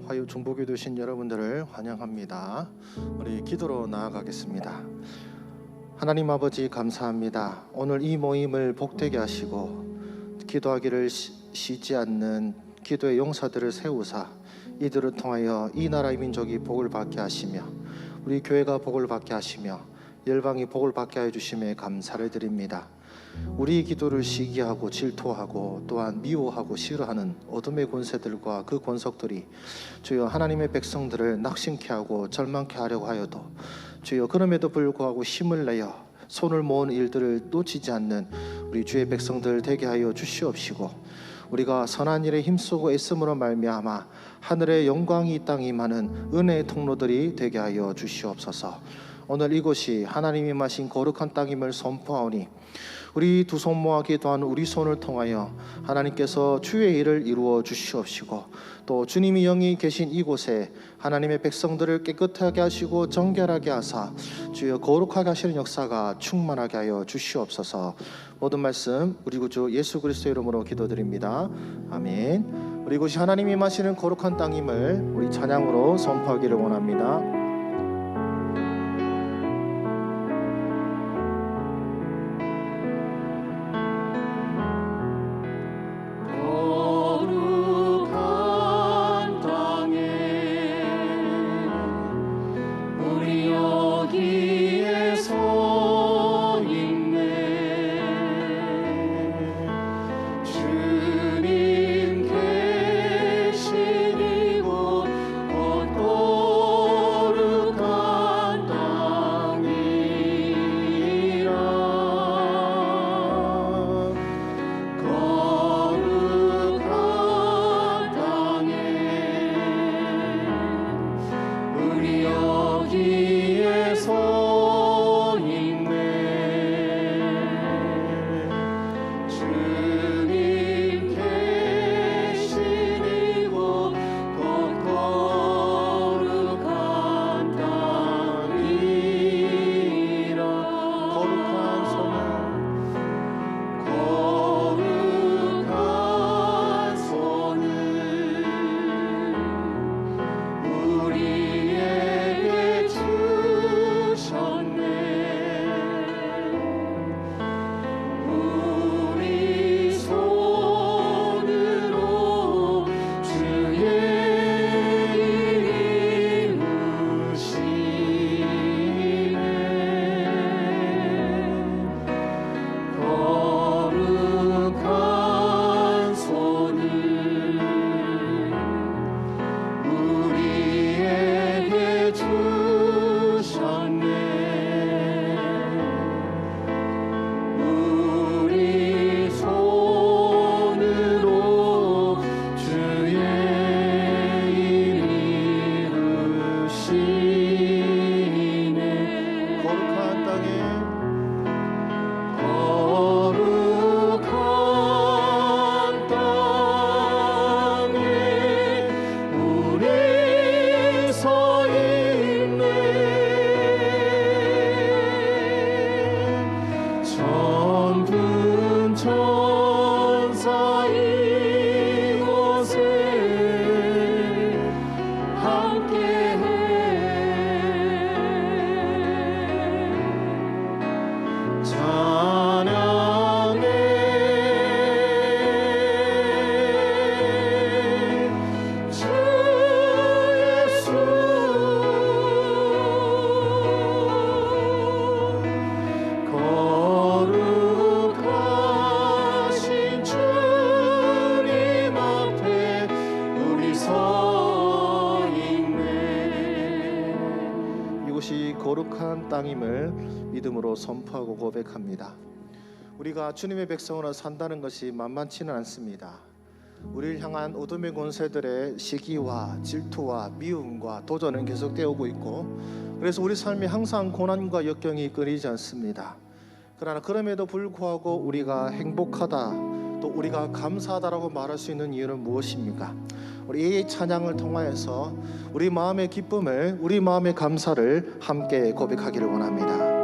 화요 중보기도 신 여러분들을 환영합니다. 우리 기도로 나아가겠습니다. 하나님 아버지 감사합니다. 오늘 이 모임을 복되게 하시고 기도하기를 쉬지 않는 기도의 용사들을 세우사 이들을 통하여 이 나라의 민족이 복을 받게 하시며 우리 교회가 복을 받게 하시며 열방이 복을 받게 하여 주심에 감사를 드립니다. 우리 기도를 시기하고 질투하고 또한 미워하고 싫어하는 어둠의 권세들과 그 권속들이 주여 하나님의 백성들을 낙심케 하고 절망케 하려고 하여도 주여 그럼에도 불구하고 힘을 내어 손을 모은 일들을 놓치지 않는 우리 주의 백성들 되게 하여 주시옵시고 우리가 선한 일에 힘쓰고 애씀으로 말미암아 하늘의 영광이 이 땅에 임하는 은혜의 통로들이 되게 하여 주시옵소서. 오늘 이곳이 하나님이 마신 거룩한 땅임을 선포하오니 우리 두 손 모아 기도한 우리 손을 통하여 하나님께서 주의 일을 이루어 주시옵시고 또 주님이 영이 계신 이곳에 하나님의 백성들을 깨끗하게 하시고 정결하게 하사 주여 거룩하게 하시는 역사가 충만하게 하여 주시옵소서. 모든 말씀 우리 구주 예수 그리스도의 이름으로 기도드립니다. 아멘. 우리 이곳이 하나님이 마시는 거룩한 땅임을 우리 찬양으로 선포하기를 원합니다. 거룩한 땅임을 믿음으로 선포하고 고백합니다. 우리가 주님의 백성으로 산다는 것이 만만치는 않습니다. 우리를 향한 어둠의 권세들의 시기와 질투와 미움과 도전은 계속되어 오고 있고 그래서 우리 삶이 항상 고난과 역경이 끊이지 않습니다. 그러나 그럼에도 불구하고 우리가 행복하다 또 우리가 감사하다라고 말할 수 있는 이유는 무엇입니까? 우리 이 찬양을 통하여서 우리 마음의 기쁨을 우리 마음의 감사를 함께 고백하기를 원합니다.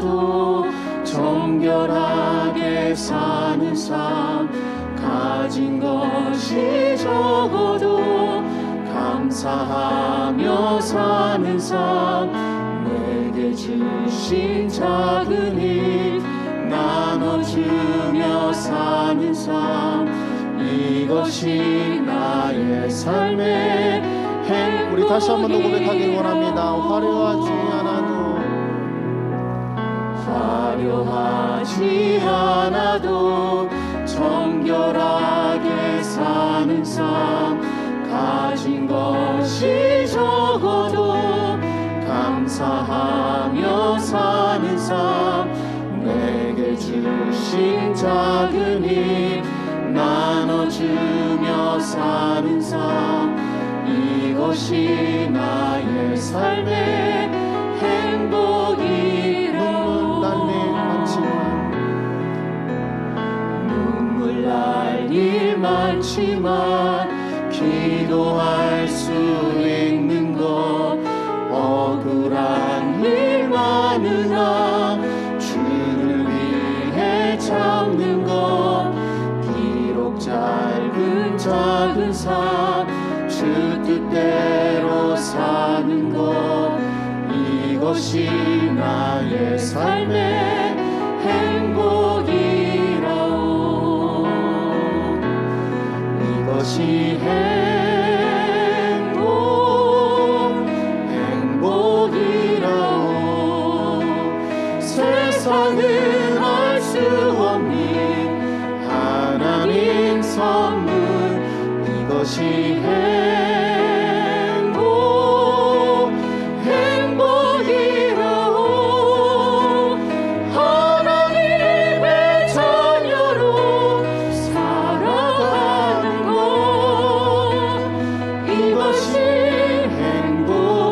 않아도 정결하게 사는 삶, 가진 것이 적어도 감사하며 사는 삶, 내게 주신 작은 힘 나눠주며 사는 삶, 이것이 나의 삶의 행복. 우리 다시 한 번 더 고백하길 원합니다. 화려하지 않아도 정결하게 사는 삶, 가진 것이 적어도 감사하며 사는 삶, 내게 주신 작은 힘 나눠주며 사는 삶, 이것이 나의 삶의 행복이라오. 눈물 날 일 많지만 기도할 수 있는 것, 억울한 일 많으나 주를 위해 참는 것, 비록 짧은 작은 삶 주 뜻대로 사는 것, 이것이 나의 삶의 행복이라오. 이것이 행복이라오. 세상은 알 수 없는 하나님 선물, 이것이 행복이라오. 하나님의 자녀로 살아가는 것, 이것이 행복이라오.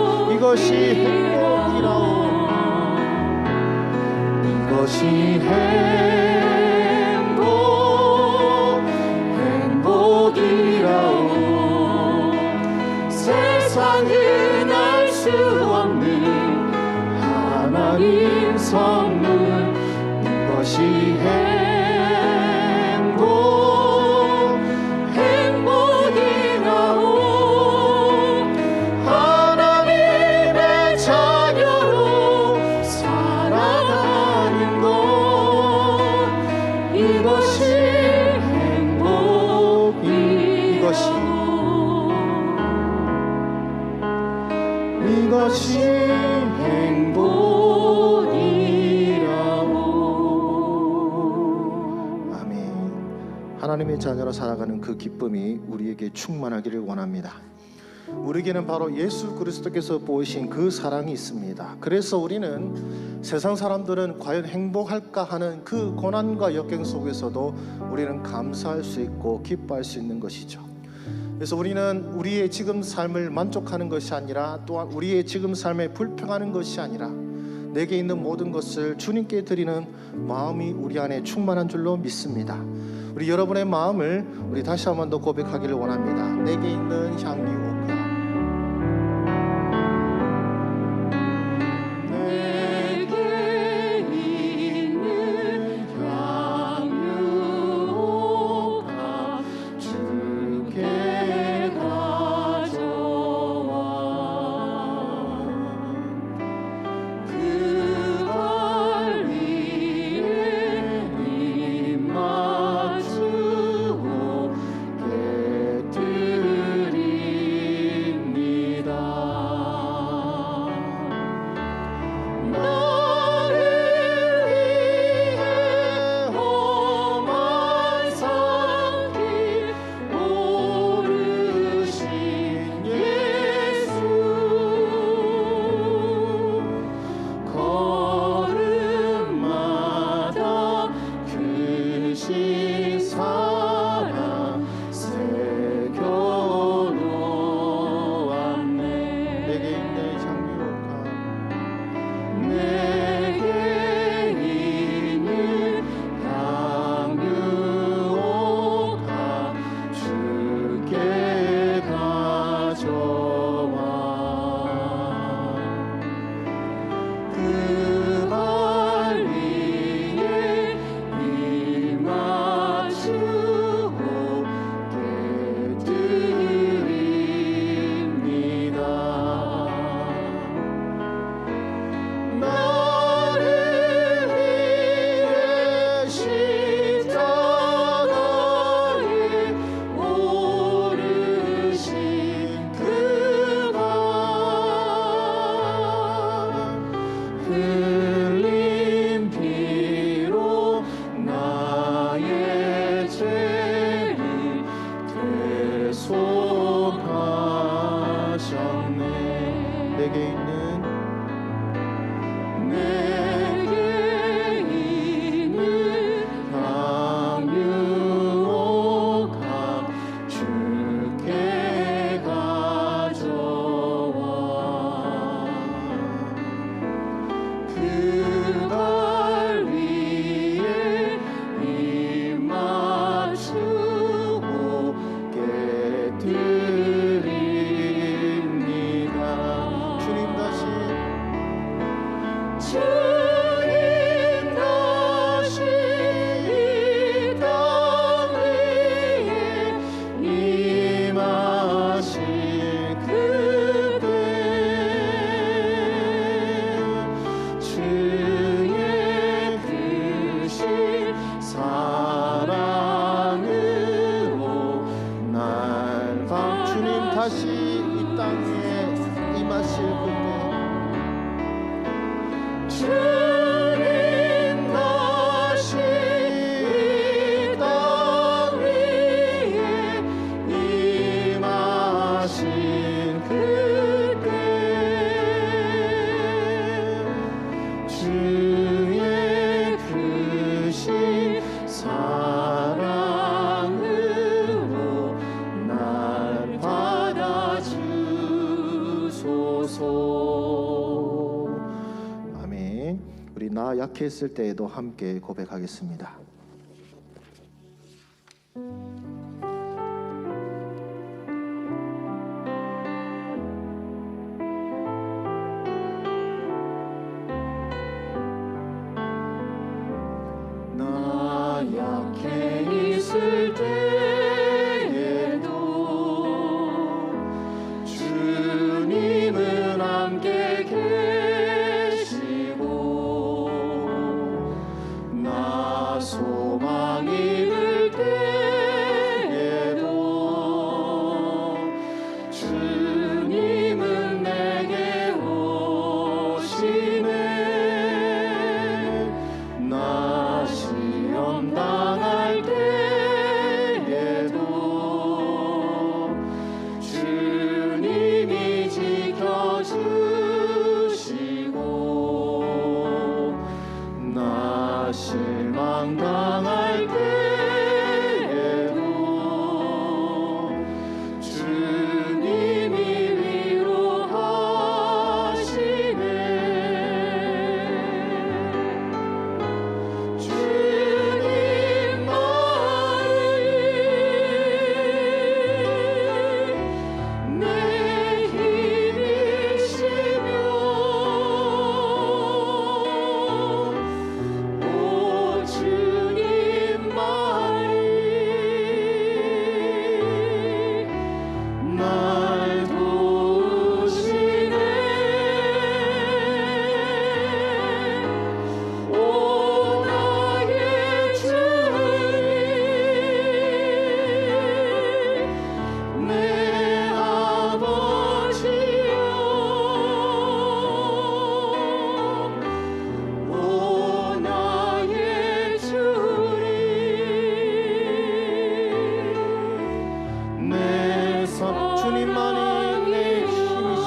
이것이 행복이라오. 세상은 알 수 없는 하나님 선물, 이것이 행복이라오. 하나님의 자녀로 살아가는 것, 이것이 이것이 행복이라오. 아멘. 하나님의 자녀로 살아가는 그 기쁨이 우리에게 충만하기를 원합니다. 우리에게는 바로 예수 그리스도께서 보이신 그 사랑이 있습니다. 그래서 우리는 세상 사람들은 과연 행복할까 하는 그 고난과 역경 속에서도 우리는 감사할 수 있고 기뻐할 수 있는 것이죠. 그래서 우리는 우리의 지금 삶을 만족하는 것이 아니라, 또한 우리의 지금 삶에 불평하는 것이 아니라 내게 있는 모든 것을 주님께 드리는 마음이 우리 안에 충만한 줄로 믿습니다. 우리 여러분의 마음을 우리 다시 한 번 더 고백하기를 원합니다. 내게 있는 향유 내게 있는 향유옥 주께 가져와 그 발 위에 입 맞추고 깨뜨립니다. 주님 다시 주님 다시 이 땅 위에 임하실 그때 주의 크신 사랑으로 날 주님 다시 이 땅에 임하실 그때 주님 다시 이 땅 위에 임하신 그때 주의 크신 사랑으로 날 받아주소서. 아멘. 우리 나 약했을 때에도 함께 고백하겠습니다. 나 약해 있을 때에도 주님은 함께 계시고 나 소망이 들 때에도 주님은 내게 오시네. 나 시험 당할 때에도 주님이 지켜주시고 나 실망 당할 때에도 주님이 위로하시네. 주님만이 내 힘이시며 오 주님만이 날 도우시네. 오 나의 주님 내 아버지여 오 나의 주님 내 주님만이 내 힘이십니다.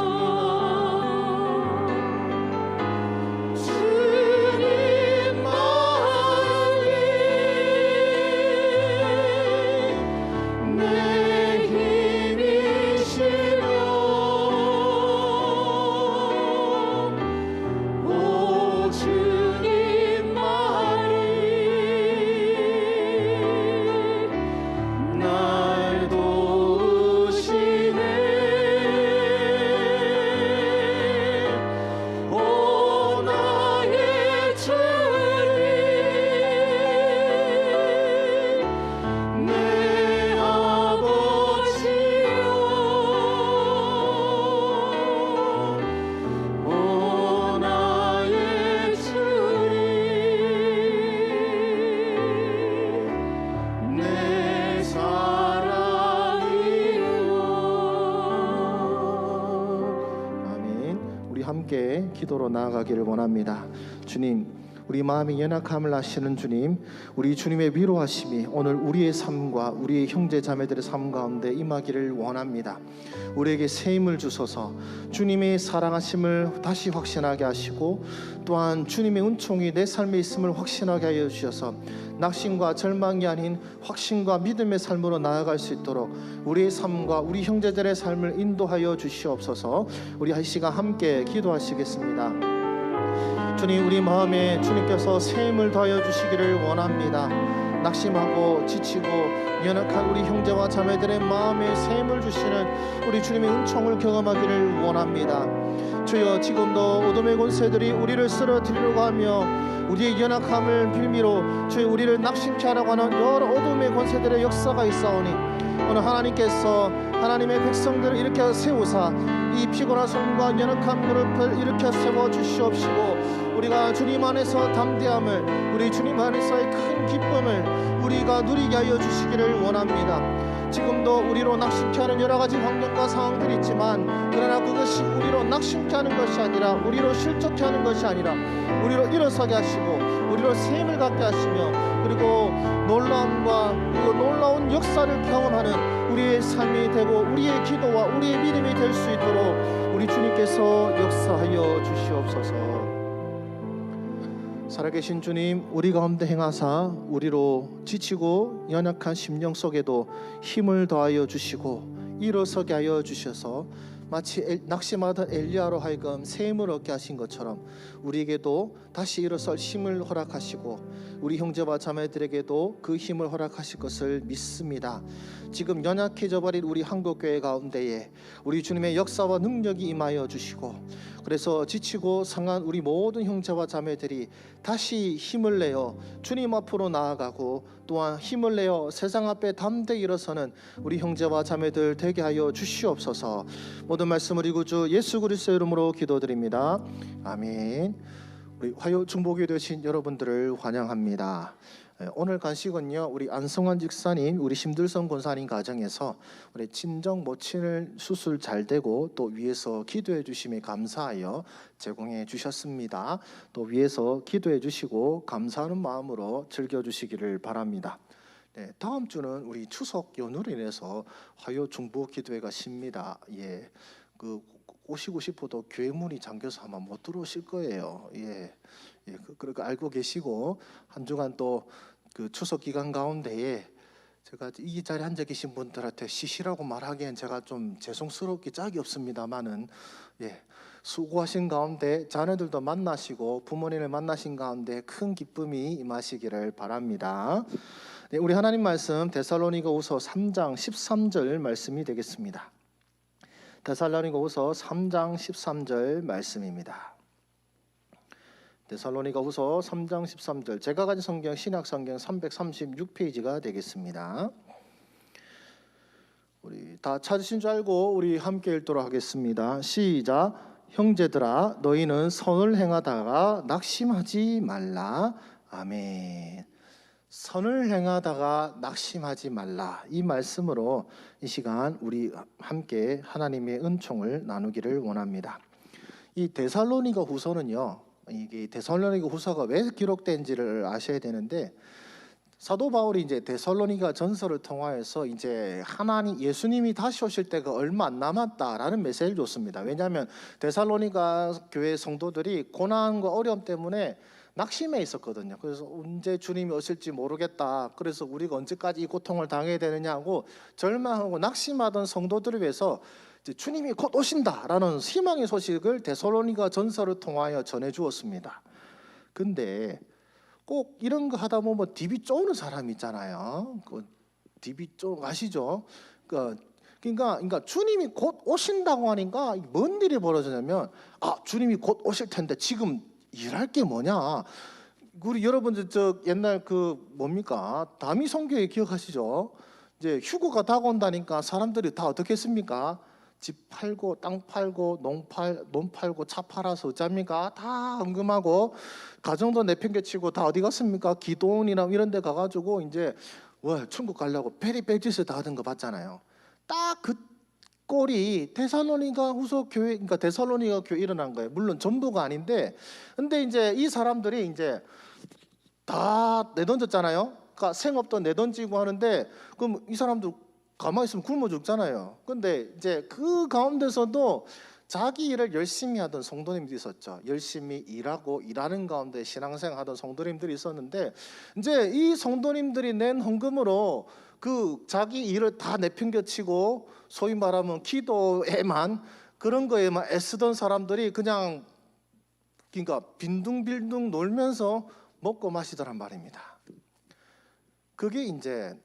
주님만이 내 힘이시며 오 주님만이 날 도우시네. 오 나의 주님 내 아버지여 오 나의 주님 내 사랑이여. 아멘. 우리 함께 기도로 나아가기를 원합니다. 주님, 우리 마음의 연약함을 아시는 주님, 우리 주님의 위로하심이 오늘 우리의 삶과 우리의 형제 자매들의 삶 가운데 임하기를 원합니다. 우리에게 새 힘을 주소서. 주님의 사랑하심을 다시 확신하게 하시고, 또한 주님의 은총이 내 삶에 있음을 확신하게 하여 주셔서 낙심과 절망이 아닌 확신과 믿음의 삶으로 나아갈 수 있도록 우리의 삶과 우리 형제들의 삶을 인도하여 주시옵소서. 우리 한 시간 함께 기도하시겠습니다. 주님, 우리 마음에 주님께서 새 힘을 더하여 주시기를 원합니다. 낙심하고 지치고 연약한 우리 형제와 자매들의 마음에 새 힘을 주시는 우리 주님의 은총을 경험하기를 원합니다. 주여, 지금도 어둠의 권세들이 우리를 쓰러뜨리려고 하며 우리의 연약함을 빌미로 주여 우리를 낙심케 하려고 하는 여러 어둠의 권세들의 역사가 있사오니, 오늘 하나님께서 하나님의 백성들을 일으켜 세우사 이 피곤한 손과 연약한 무릎을 일으켜 세워 주시옵시고, 우리가 주님 안에서 담대함을, 우리 주님 안에서의 큰 기쁨을 우리가 누리게 하여 주시기를 원합니다. 지금도 우리로 낙심케 하는 여러 가지 환경과 상황들이 있지만, 그러나 그것이 우리로 낙심케 하는 것이 아니라, 우리로 실족케 하는 것이 아니라 우리로 일어서게 하시고 우리로 새 힘을 갖게 하시며, 그리고 놀라움과 그리고 놀라운 역사를 경험하는 우리의 삶이 되고 우리의 기도와 우리의 믿음이 될 수 있도록 우리 주님께서 역사하여 주시옵소서. 살아계신 주님, 우리 가운데 행하사 우리로 지치고 연약한 심령 속에도 힘을 더하여 주시고 일어서게 하여 주셔서 마치 낙심하던 엘리야로 하여금 새 힘을 얻게 하신 것처럼 우리에게도 다시 일어설 힘을 허락하시고 우리 형제와 자매들에게도 그 힘을 허락하실 것을 믿습니다. 지금 연약해져 버린 우리 한국교회 가운데에 우리 주님의 역사와 능력이 임하여 주시고, 그래서 지치고 상한 우리 모든 형제와 자매들이 다시 힘을 내어 주님 앞으로 나아가고, 또한 힘을 내어 세상 앞에 담대히 일어서는 우리 형제와 자매들 되게 하여 주시옵소서. 모든 말씀을 우리 구주 예수 그리스도의 이름으로 기도드립니다. 아멘. 우리 화요 중보기 되신 여러분들을 환영합니다. 오늘 간식은요, 우리 안성환 집사님, 우리 심들성 권사님 가정에서 우리 친정 모친을 수술 잘 되고 또 위에서 기도해 주심에 감사하여 제공해 주셨습니다. 또 위에서 기도해 주시고 감사하는 마음으로 즐겨 주시기를 바랍니다. 네, 다음 주는 우리 추석 연휴로 인해서 화요 중보 기도회가 쉽니다. 예, 오시고 싶어도 교회 문이 잠겨서 아마 못 들어오실 거예요. 그러니까 알고 계시고, 한 주간 또 그 추석 기간 가운데에 제가 이 자리에 앉아 계신 분들한테 쉬시라고 말하기엔 제가 좀 죄송스럽기 짝이 없습니다만은, 수고하신 가운데 자녀들도 만나시고 부모님을 만나신 가운데 큰 기쁨이 임하시기를 바랍니다. 네, 우리 하나님 말씀 데살로니가후서 3장 13절 말씀이 되겠습니다. 데살로니가후서 3장 13절 말씀입니다. 데살로니가후서 3장 13절, 제가 가진 성경 신약성경 336페이지가 되겠습니다. 우리 다 찾으신 줄 알고 우리 함께 읽도록 하겠습니다. 시작. 형제들아, 너희는 선을 행하다가 낙심하지 말라. 아멘. 선을 행하다가 낙심하지 말라, 이 말씀으로 이 시간 우리 함께 하나님의 은총을 나누기를 원합니다. 이 데살로니가 후서는요, 이게 데살로니가 후서가 왜 기록된지를 아셔야 되는데, 사도 바울이 이제 데살로니가 전서를 통하여서 이제 하나님 예수님이 다시 오실 때가 얼마 안 남았다라는 메시지를 줬습니다. 왜냐하면 데살로니가 교회 성도들이 고난과 어려움 때문에 낙심해 있었거든요. 그래서 언제 주님이 오실지 모르겠다, 그래서 우리가 언제까지 이 고통을 당해야 되느냐고 절망하고 낙심하던 성도들을 위해서 주님이 곧 오신다라는 희망의 소식을 데살로니가 전서를 통하여 전해 주었습니다. 근데 꼭 이런 거 하다 보면 디비 쪼는 사람 있잖아요. 그 디비 쪼 아시죠? 그러니까 주님이 곧 오신다고 하니까 뭔 일이 벌어지냐면, 주님이 곧 오실 텐데 지금 일할 게 뭐냐? 우리 여러분들 옛날 뭡니까? 다미성교회 기억하시죠? 이제 휴거가 다가온다니까 사람들이 다 어떻게 했습니까? 집 팔고 땅 팔고 논 팔고 차 팔아서 어쩝니까? 다 헌금하고 가정도 내팽개치고 다 어디 갔습니까? 기도원이나 이런 데 가가지고 이제 천국 가려고 베리베짓을 다 하던 거 봤잖아요. 딱 꼴이 데살로니가 후서 교회, 그러니까 데살로니가 교회 일어난 거예요. 물론 전부가 아닌데, 근데 이제 이 사람들이 이제 다 내던졌잖아요. 그러니까 생업도 내던지고 하는데, 그럼 이 사람들 가만히 있으면 굶어 죽잖아요. 근데 이제 그 가운데서도 자기 일을 열심히 하던 성도님들이 있었죠. 열심히 일하고 일하는 가운데 신앙생활 하던 성도님들이 있었는데, 이제 이 성도님들이 낸 헌금으로 그 자기 일을 다 내팽겨치고 소위 말하면 기도에만, 그런 거에만 애쓰던 사람들이 그냥, 그러니까 빈둥빈둥 놀면서 먹고 마시더란 말입니다. 그게 이제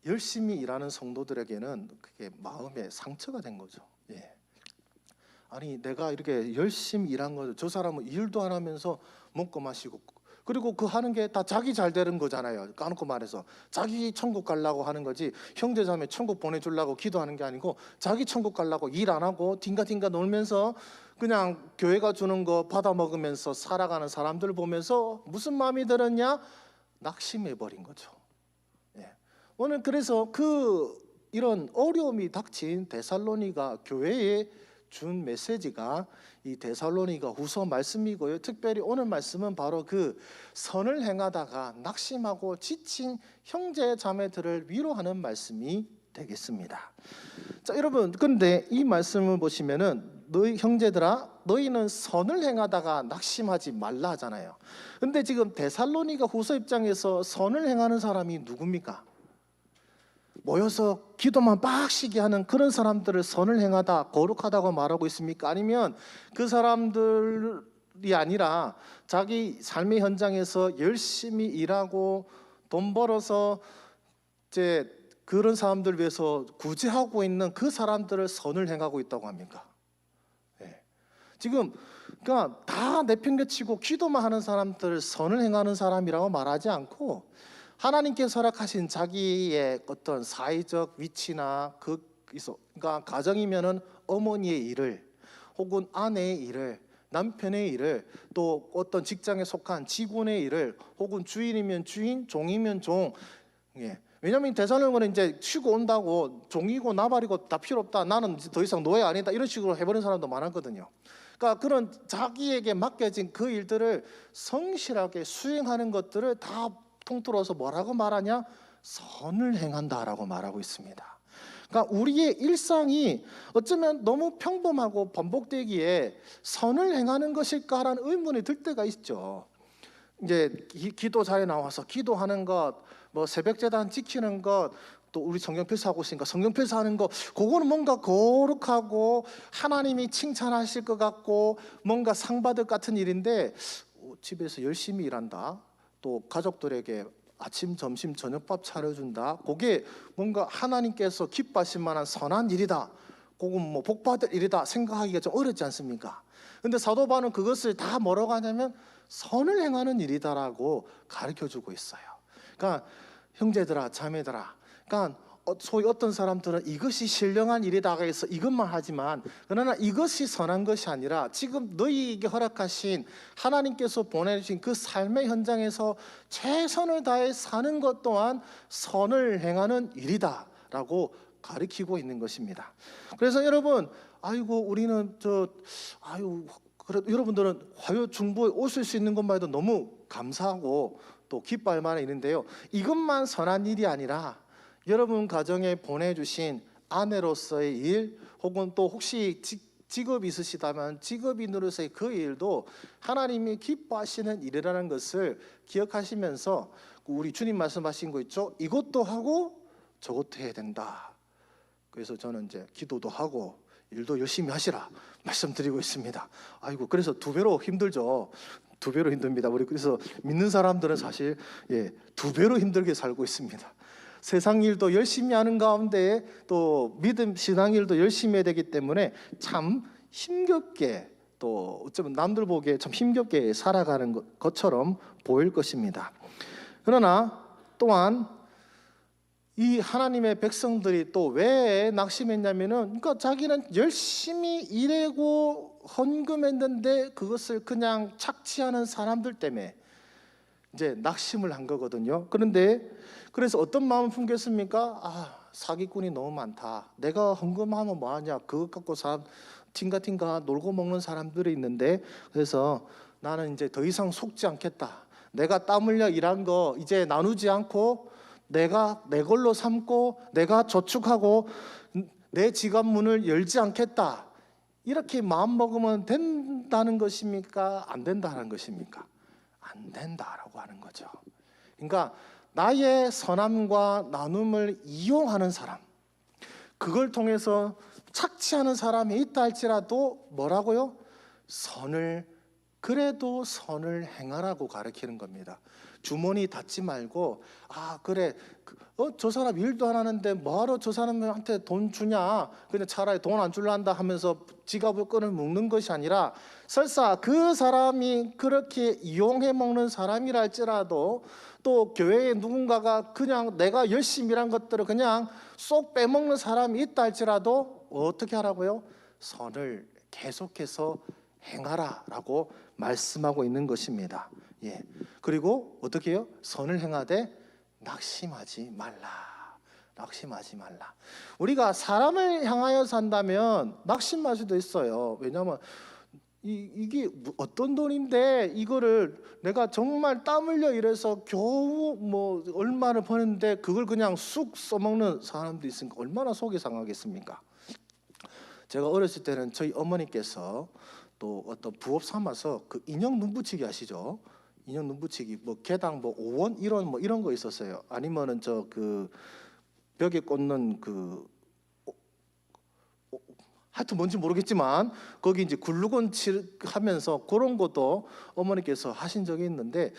열심히 일하는 성도들에게는 그게 마음의 상처가 된 거죠. 예. 아니, 내가 이렇게 열심히 일한 거, 저 사람은 일도 안 하면서 먹고 마시고, 그리고 그 하는 게 다 자기 잘 되는 거잖아요. 까놓고 말해서 자기 천국 가려고 하는 거지, 형제자매 천국 보내주려고 기도하는 게 아니고 자기 천국 가려고 일 안 하고 딩가딩가 놀면서 그냥 교회가 주는 거 받아 먹으면서 살아가는 사람들 보면서 무슨 마음이 들었냐? 낙심해 버린 거죠. 예. 오늘 그래서 이런 어려움이 닥친 데살로니가 교회에 준 메시지가 이 데살로니가 후서 말씀이고요. 특별히 오늘 말씀은 바로 그 선을 행하다가 낙심하고 지친 형제 자매들을 위로하는 말씀이 되겠습니다. 자, 여러분, 근데 이 말씀을 보시면은 너희 형제들아, 너희는 선을 행하다가 낙심하지 말라 하잖아요. 근데 지금 데살로니가 후서 입장에서 선을 행하는 사람이 누굽니까? 모여서 기도만 빡시게 하는 그런 사람들을 선을 행하다, 거룩하다고 말하고 있습니까? 아니면 그 사람들이 아니라 자기 삶의 현장에서 열심히 일하고 돈 벌어서 이제 그런 사람들 위해서 구제하고 있는 그 사람들을 선을 행하고 있다고 합니까? 예. 지금 그러니까 다 내팽개치고 기도만 하는 사람들을 선을 행하는 사람이라고 말하지 않고, 하나님께서 허락하신 자기의 어떤 사회적 위치나 그러니까 가정이면은 어머니의 일을, 혹은 아내의 일을, 남편의 일을, 또 어떤 직장에 속한 직원의 일을, 혹은 주인이면 주인, 종이면 종. 예. 왜냐하면 데살로니가는 이제 쉬고 온다고 종이고 나발이고 다 필요 없다, 나는 더 이상 노예 아니다, 이런 식으로 해버린 사람도 많았거든요. 그러니까 그런 자기에게 맡겨진 그 일들을 성실하게 수행하는 것들을 다 통틀어서 뭐라고 말하냐? 선을 행한다라고 말하고 있습니다. 그러니까 우리의 일상이 어쩌면 너무 평범하고 반복되기에 선을 행하는 것일까라는 의문이 들 때가 있죠. 이제 기도자에 나와서 기도하는 것, 뭐 새벽제단 지키는 것, 또 우리 성경필사 하고 있으니까 성경필사 하는 거, 그거는 뭔가 거룩하고 하나님이 칭찬하실 것 같고 뭔가 상 받을 같은 일인데, 집에서 열심히 일한다, 또 가족들에게 아침, 점심, 저녁밥 차려준다, 그게 뭔가 하나님께서 기뻐하실 만한 선한 일이다, 그건 뭐 복받을 일이다 생각하기가 좀 어렵지 않습니까? 근데 사도 바울은 그것을 다 뭐라고 하냐면 선을 행하는 일이다라고 가르쳐주고 있어요. 그러니까 형제들아, 자매들아, 그러니까 소위 어떤 사람들은 이것이 신령한 일이다 해서 이것만 하지만, 그러나 이것이 선한 것이 아니라 지금 너희에게 허락하신 하나님께서 보내주신 그 삶의 현장에서 최선을 다해 사는 것 또한 선을 행하는 일이다 라고 가르치고 있는 것입니다. 그래서 여러분, 아이고 우리는 그래도 여러분들은 화요 중보에 오실 수 있는 것만 해도 너무 감사하고 또 기뻐할 만한 일인데요, 이것만 선한 일이 아니라 여러분 가정에 보내주신 아내로서의 일, 혹은 또 혹시 직업이 있으시다면 직업인으로서의 그 일도 하나님이 기뻐하시는 일이라는 것을 기억하시면서, 우리 주님 말씀하신 거 있죠? 이것도 하고 저것도 해야 된다. 그래서 저는 이제 기도도 하고 일도 열심히 하시라 말씀드리고 있습니다. 아이고, 그래서 두 배로 힘들죠. 두 배로 힘듭니다. 우리 그래서 믿는 사람들은 사실 두 배로 힘들게 살고 있습니다. 세상 일도 열심히 하는 가운데 또 믿음 신앙 일도 열심히 해야 되기 때문에 참 힘겹게, 또 어쩌면 남들 보기에 참 힘겹게 살아가는 것처럼 보일 것입니다. 그러나 또한 이 하나님의 백성들이 또 왜 낙심했냐면은, 그러니까 자기는 열심히 일하고 헌금했는데 그것을 그냥 착취하는 사람들 때문에 이제 낙심을 한 거거든요. 그런데 그래서 어떤 마음을 품겠습니까? 사기꾼이 너무 많다. 내가 헌금하면 뭐하냐. 그것 갖고 사람 팅가팅가 놀고 먹는 사람들이 있는데, 그래서 나는 이제 더 이상 속지 않겠다. 내가 땀 흘려 일한 거 이제 나누지 않고 내가 내 걸로 삼고 내가 저축하고 내 지갑 문을 열지 않겠다. 이렇게 마음 먹으면 된다는 것입니까? 안 된다는 것입니까? 안 된다라고 하는 거죠. 그러니까 나의 선함과 나눔을 이용하는 사람, 그걸 통해서 착취하는 사람이 있다 할지라도 뭐라고요? 그래도 선을 행하라고 가르치는 겁니다. 주머니 닫지 말고, 그래, 저 사람 일도 안 하는데 뭐하러 저 사람한테 돈 주냐, 그냥 차라리 돈 안 줄란다 하면서 지갑을 끈을 묶는 것이 아니라, 설사 그 사람이 그렇게 이용해 먹는 사람이라 할지라도, 또 교회에 누군가가 그냥 내가 열심히 일한 것들을 그냥 쏙 빼먹는 사람이 있다 할지라도 어떻게 하라고요? 선을 계속해서 행하라라고 말씀하고 있는 것입니다. 예. 그리고 어떻게 해요? 선을 행하되 낙심하지 말라. 낙심하지 말라. 우리가 사람을 향하여 산다면 낙심할 수도 있어요. 왜냐하면 이게 어떤 돈인데 이거를 내가 정말 땀 흘려 일해서 겨우 뭐 얼마를 버는데 그걸 그냥 쑥 써먹는 사람도 있으니까 얼마나 속이 상하겠습니까? 제가 어렸을 때는 저희 어머니께서 또 어떤 부업 삼아서 그 인형 눈붙이기 아시죠? 인형 눈붙이기 뭐 개당 뭐 5원, 1원 뭐 이런 거 있었어요. 아니면은 저 그 벽에 꽂는 그 하여튼 뭔지 모르겠지만 거기 이제 글루건 하면서 그런 것도 어머니께서 하신 적이 있는데,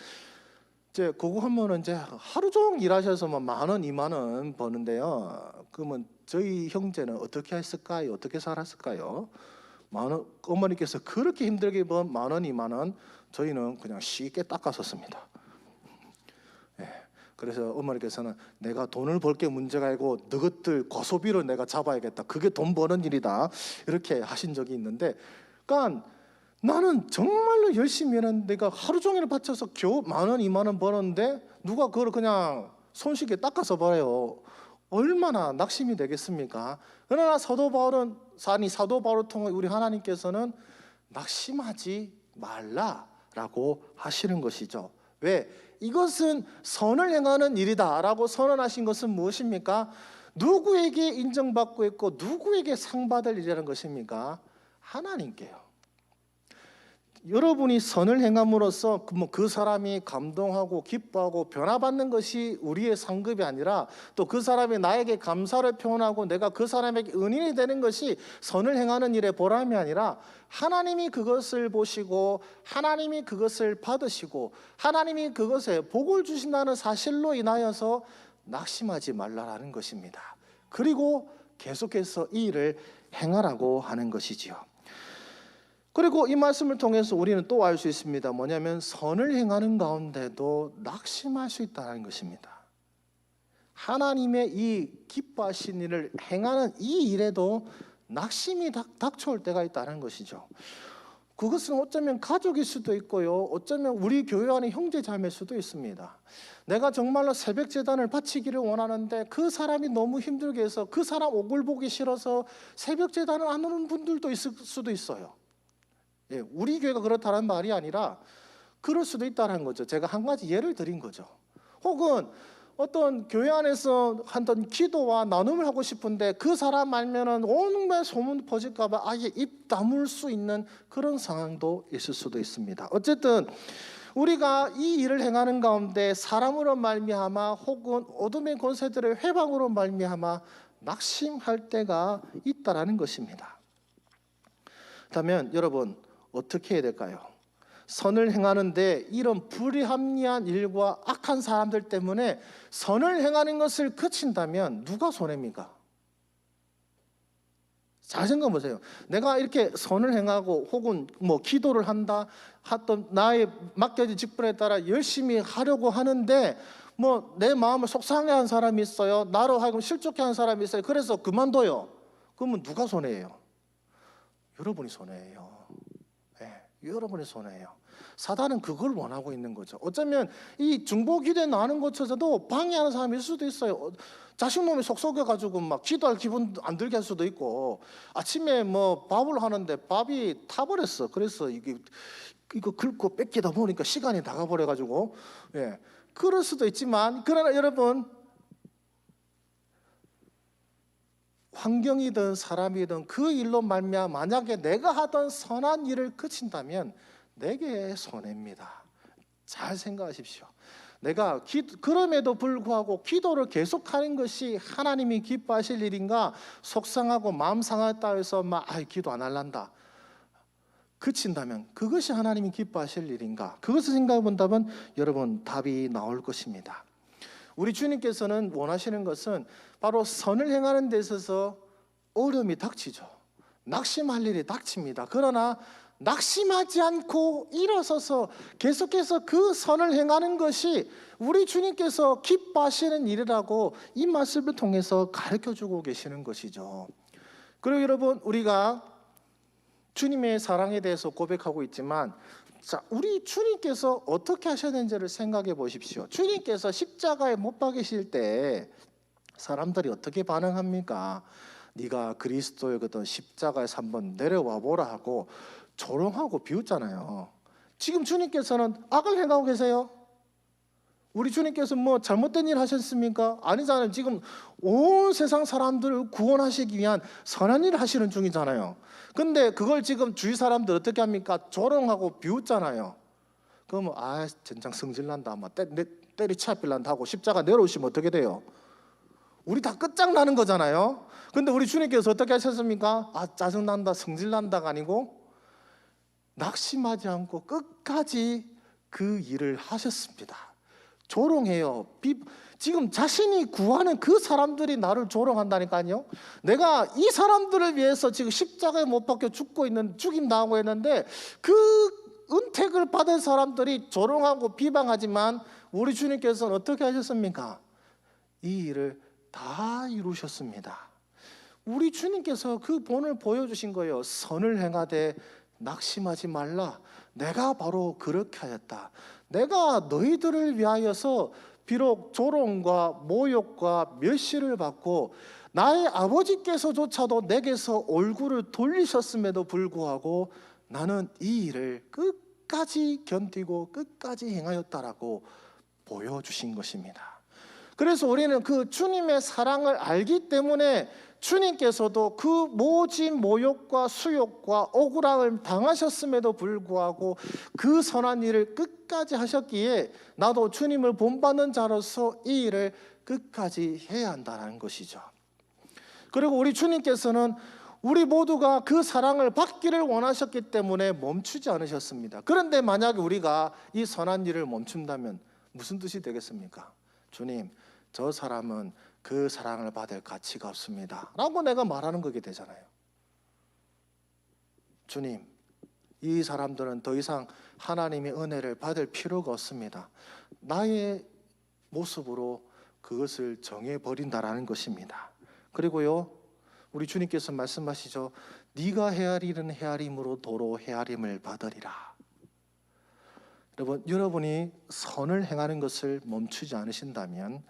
이제 그거 하면은 이제 하루 종일 일하셔서 뭐 10,000원, 20,000원 버는데요. 그러면 저희 형제는 어떻게 했을까요? 어떻게 살았을까요? 어머니께서 그렇게 힘들게 번 10,000원, 20,000원 저희는 그냥 쉽게 닦았었습니다. 예. 그래서 어머니께서는 내가 돈을 벌 게 문제가 아니고 너희들 과소비로 내가 잡아야겠다. 그게 돈 버는 일이다. 이렇게 하신 적이 있는데, 그러니까 나는 정말로 열심히 일하는데 내가 하루 종일 바쳐서 겨우 10,000원, 20,000원 버는데 누가 그걸 그냥 손쉽게 닦아서 버려요. 얼마나 낙심이 되겠습니까? 그러나 사도 바울을 통해 우리 하나님께서는 낙심하지 말라라고 하시는 것이죠. 왜? 이것은 선을 행하는 일이다라고 선언하신 것은 무엇입니까? 누구에게 인정받고 있고 누구에게 상 받을 일이라는 것입니까? 하나님께요. 여러분이 선을 행함으로써 그 사람이 감동하고 기뻐하고 변화받는 것이 우리의 상급이 아니라, 또 그 사람이 나에게 감사를 표현하고 내가 그 사람에게 은인이 되는 것이 선을 행하는 일의 보람이 아니라, 하나님이 그것을 보시고 하나님이 그것을 받으시고 하나님이 그것에 복을 주신다는 사실로 인하여서 낙심하지 말라라는 것입니다. 그리고 계속해서 이 일을 행하라고 하는 것이지요. 그리고 이 말씀을 통해서 우리는 또 알 수 있습니다. 뭐냐면 선을 행하는 가운데도 낙심할 수 있다는 것입니다. 하나님의 이 기뻐하신 일을 행하는 이 일에도 낙심이 닥쳐올 때가 있다는 것이죠. 그것은 어쩌면 가족일 수도 있고요, 어쩌면 우리 교회 안의 형제자매일 수도 있습니다. 내가 정말로 새벽 제단을 바치기를 원하는데 그 사람이 너무 힘들게 해서 그 사람 얼굴 보기 싫어서 새벽 제단을 안 오는 분들도 있을 수도 있어요. 예, 우리 교회가 그렇다는 말이 아니라 그럴 수도 있다는 거죠. 제가 한 가지 예를 드린 거죠. 혹은 어떤 교회 안에서 한던 기도와 나눔을 하고 싶은데 그 사람 알면은 온갖 소문 퍼질까봐 아예 입 다물 수 있는 그런 상황도 있을 수도 있습니다. 어쨌든 우리가 이 일을 행하는 가운데 사람으로 말미암아 혹은 어둠의 권세들의 회방으로 말미암아 낙심할 때가 있다라는 것입니다. 그렇다면 여러분 어떻게 해야 될까요? 선을 행하는데 이런 불합리한 일과 악한 사람들 때문에 선을 행하는 것을 그친다면 누가 손해입니까? 잘 생각해 보세요. 내가 이렇게 선을 행하고 혹은 뭐 기도를 한다 하던 나의 맡겨진 직분에 따라 열심히 하려고 하는데 뭐 내 마음을 속상해하는 사람이 있어요. 나로 하여금 실족해하는 사람이 있어요. 그래서 그만둬요. 그러면 누가 손해예요? 여러분이 손해예요. 네, 여러분의 손에요. 사단은 그걸 원하고 있는 거죠. 어쩌면 이 중보기도에 나오는 것조차도 방해하는 사람일 수도 있어요. 자식 몸이 속썩여가지고 막 기도할 기분 안 들게 할 수도 있고, 아침에 뭐 밥을 하는데 밥이 타버렸어. 그래서 이거 긁고 뺏기다 보니까 시간이 나가버려가지고, 예, 그럴 수도 있지만, 그러나 여러분, 환경이든 사람이든 그 일로 말미암아 만약에 내가 하던 선한 일을 그친다면 내게 손해입니다. 잘 생각하십시오. 내가 그럼에도 불구하고 기도를 계속하는 것이 하나님이 기뻐하실 일인가? 속상하고 마음 상했다 해서 막 기도 안 할란다 그친다면 그것이 하나님이 기뻐하실 일인가? 그것을 생각해 본다면 여러분 답이 나올 것입니다. 우리 주님께서는 원하시는 것은 바로 선을 행하는 데 있어서 어려움이 닥치죠. 낙심할 일이 닥칩니다. 그러나 낙심하지 않고 일어서서 계속해서 그 선을 행하는 것이 우리 주님께서 기뻐하시는 일이라고 이 말씀을 통해서 가르쳐주고 계시는 것이죠. 그리고 여러분, 우리가 주님의 사랑에 대해서 고백하고 있지만, 자, 우리 주님께서 어떻게 하셨는지를 생각해 보십시오. 주님께서 십자가에 못 박이실 때 사람들이 어떻게 반응합니까? 네가 그리스도이거든 십자가에서 한번 내려와 보라 하고 조롱하고 비웃잖아요. 지금 주님께서는 악을 행하고 계세요? 우리 주님께서 뭐 잘못된 일 하셨습니까? 아니잖아요. 지금 온 세상 사람들을 구원하시기 위한 선한 일을 하시는 중이잖아요. 근데 그걸 지금 주위 사람들 어떻게 합니까? 조롱하고 비웃잖아요. 그러면 젠장 성질난다, 때리치 앞빌란다 하고 십자가 내려오시면 어떻게 돼요? 우리 다 끝장나는 거잖아요. 근데 우리 주님께서 어떻게 하셨습니까? 짜증난다, 성질난다가 아니고 낙심하지 않고 끝까지 그 일을 하셨습니다. 조롱해요. 지금 자신이 구하는 그 사람들이 나를 조롱한다니까요. 내가 이 사람들을 위해서 지금 십자가에 못 박혀 죽임 당하고 있는데 그 은택을 받은 사람들이 조롱하고 비방하지만 우리 주님께서는 어떻게 하셨습니까? 이 일을 다 이루셨습니다. 우리 주님께서 그 본을 보여주신 거예요. 선을 행하되 낙심하지 말라. 내가 바로 그렇게 하였다. 내가 너희들을 위하여서 비록 조롱과 모욕과 멸시를 받고 나의 아버지께서조차도 내게서 얼굴을 돌리셨음에도 불구하고 나는 이 일을 끝까지 견디고 끝까지 행하였다라고 보여주신 것입니다. 그래서 우리는 그 주님의 사랑을 알기 때문에 주님께서도 그 모진 모욕과 수욕과 억울함을 당하셨음에도 불구하고 그 선한 일을 끝까지 하셨기에 나도 주님을 본받는 자로서 이 일을 끝까지 해야 한다는 것이죠. 그리고 우리 주님께서는 우리 모두가 그 사랑을 받기를 원하셨기 때문에 멈추지 않으셨습니다. 그런데 만약에 우리가 이 선한 일을 멈춘다면 무슨 뜻이 되겠습니까? 주님, 저 사람은 그 사랑을 받을 가치가 없습니다 라고 내가 말하는 거게 되잖아요. 주님, 이 사람들은 더 이상 하나님의 은혜를 받을 필요가 없습니다. 나의 모습으로 그것을 정해버린다라는 것입니다. 그리고요, 우리 주님께서 말씀하시죠. 네가 헤아릴 일은 헤아림으로 도로 헤아림을 받으리라. 여러분이 선을 행하는 것을 멈추지 않으신다면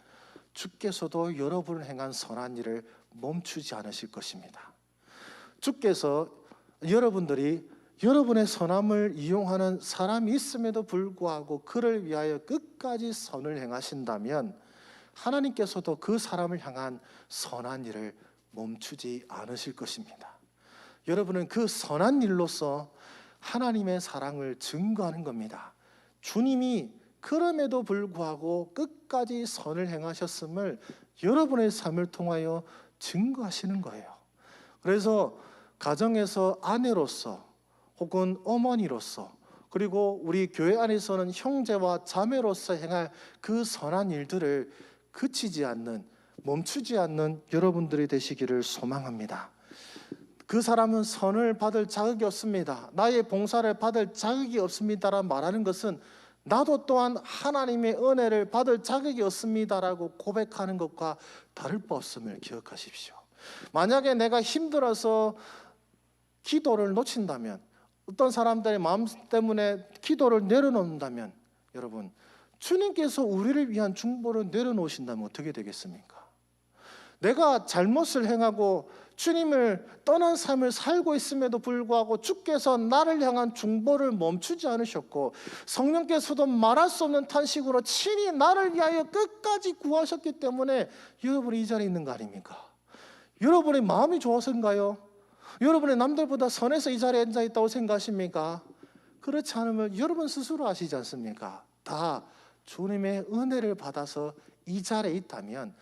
주께서도 여러분을 행한 선한 일을 멈추지 않으실 것입니다. 주께서 여러분들이 여러분의 선함을 이용하는 사람이 있음에도 불구하고 그를 위하여 끝까지 선을 행하신다면 하나님께서도 그 사람을 향한 선한 일을 멈추지 않으실 것입니다. 여러분은 그 선한 일로서 하나님의 사랑을 증거하는 겁니다. 주님이 그럼에도 불구하고 끝까지 선을 행하셨음을 여러분의 삶을 통하여 증거하시는 거예요. 그래서 가정에서 아내로서 혹은 어머니로서 그리고 우리 교회 안에서는 형제와 자매로서 행할 그 선한 일들을 그치지 않는, 멈추지 않는 여러분들이 되시기를 소망합니다. 그 사람은 선을 받을 자격이 없습니다. 나의 봉사를 받을 자격이 없습니다라고 말하는 것은 나도 또한 하나님의 은혜를 받을 자격이 없습니다라고 고백하는 것과 다를 바 없음을 기억하십시오. 만약에 내가 힘들어서 기도를 놓친다면 어떤 사람들의 마음 때문에 기도를 내려놓는다면 여러분, 주님께서 우리를 위한 중보를 내려놓으신다면 어떻게 되겠습니까? 내가 잘못을 행하고 주님을 떠난 삶을 살고 있음에도 불구하고 주께서 나를 향한 중보를 멈추지 않으셨고 성령께서도 말할 수 없는 탄식으로 친히 나를 위하여 끝까지 구하셨기 때문에 여러분이 이 자리에 있는 거 아닙니까? 여러분의 마음이 좋아서인가요? 여러분의 남들보다 선해서 이 자리에 앉아 있다고 생각하십니까? 그렇지 않으면 여러분 스스로 아시지 않습니까? 다 주님의 은혜를 받아서 이 자리에 있다면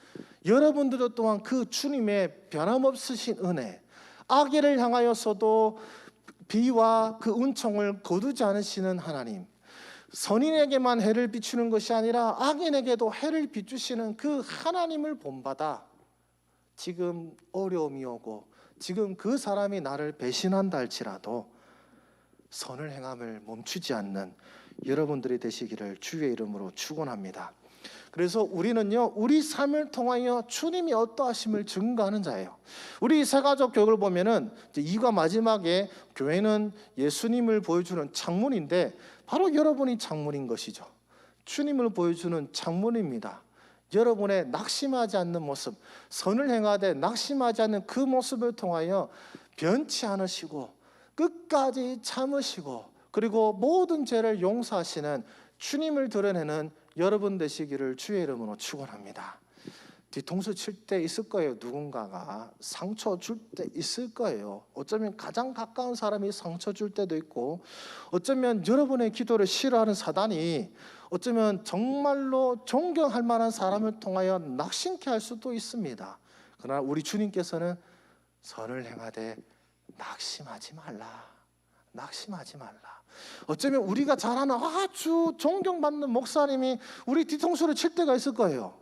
여러분들도 또한 그 주님의 변함없으신 은혜, 악인을 향하여서도 비와 그 은총을 거두지 않으시는 하나님, 선인에게만 해를 비추는 것이 아니라 악인에게도 해를 비추시는 그 하나님을 본받아 지금 어려움이 오고 지금 그 사람이 나를 배신한다 할지라도 선을 행함을 멈추지 않는 여러분들이 되시기를 주의 이름으로 축원합니다. 그래서 우리는요, 우리 삶을 통하여 주님이 어떠하심을 증거하는 자예요. 우리 새가족 교육을 보면은 이과 마지막에 교회는 예수님을 보여주는 창문인데 바로 여러분이 창문인 것이죠. 주님을 보여주는 창문입니다. 여러분의 낙심하지 않는 모습, 선을 행하되 낙심하지 않는 그 모습을 통하여 변치 않으시고 끝까지 참으시고 그리고 모든 죄를 용서하시는 주님을 드러내는 여러분 되시기를 주의 이름으로 축원합니다. 뒤통수 칠 때 있을 거예요. 누군가가 상처 줄 때 있을 거예요. 어쩌면 가장 가까운 사람이 상처 줄 때도 있고, 어쩌면 여러분의 기도를 싫어하는 사단이 어쩌면 정말로 존경할 만한 사람을 통하여 낙심케 할 수도 있습니다. 그러나 우리 주님께서는 선을 행하되 낙심하지 말라. 낙심하지 말라. 어쩌면 우리가 잘 아는 아주 존경받는 목사님이 우리 뒤통수를 칠 때가 있을 거예요.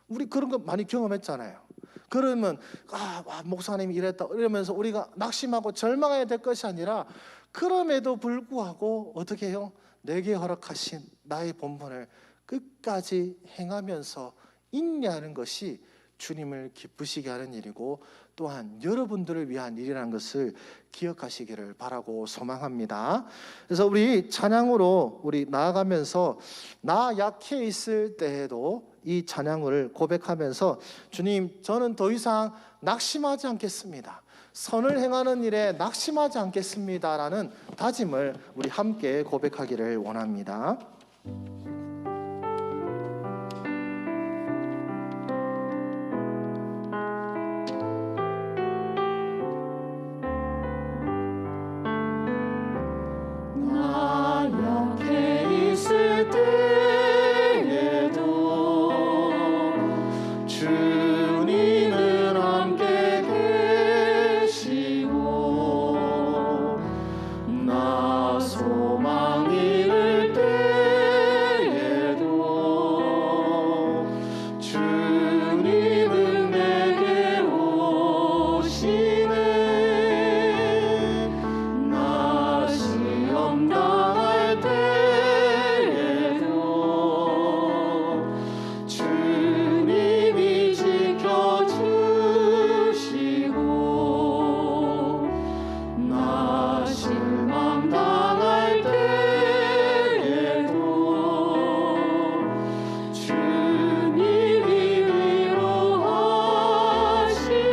우리 그런 거 많이 경험했잖아요. 그러면 목사님이 이랬다 이러면서 우리가 낙심하고 절망해야 될 것이 아니라 그럼에도 불구하고 어떻게 해요? 내게 허락하신 나의 본분을 끝까지 행하면서 인내하는 것이 주님을 기쁘시게 하는 일이고 또한 여러분들을 위한 일이라는 것을 기억하시기를 바라고 소망합니다. 그래서 우리 찬양으로 우리 나아가면서 나 약해 있을 때에도 이 찬양을 고백하면서 주님, 저는 더 이상 낙심하지 않겠습니다. 선을 행하는 일에 낙심하지 않겠습니다라는 다짐을 우리 함께 고백하기를 원합니다. 나 약해 있을 때에도 주님은 함께 계시고 나 소망 잃을 때에도 주님은 내게 오시네. 나 시험 당할 때에도 주님이 지켜주시고 나 실망 당할 때에도 주님이 위로하시네.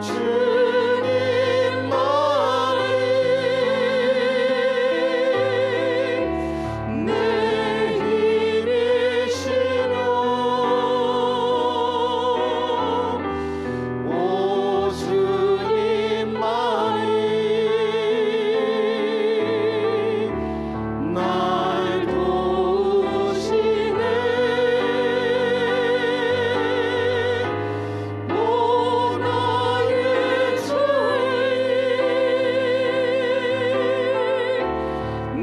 주님만이 내 힘이시며 오 주님만이 날 도우시네. 오 나의 주님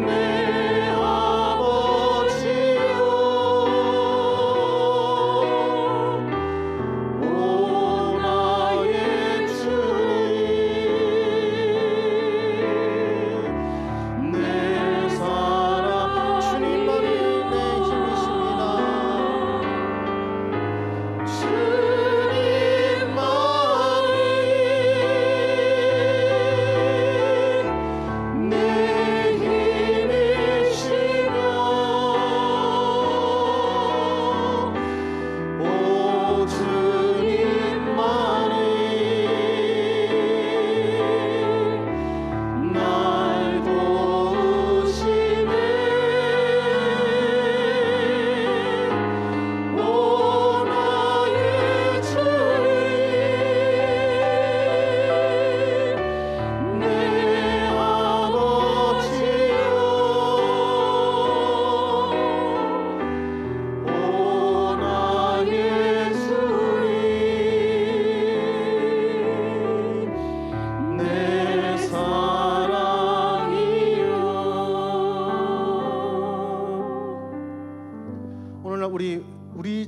내 아버지요 오 나의 주님 내 사랑 주님만이 내 힘이십니다. 주님만이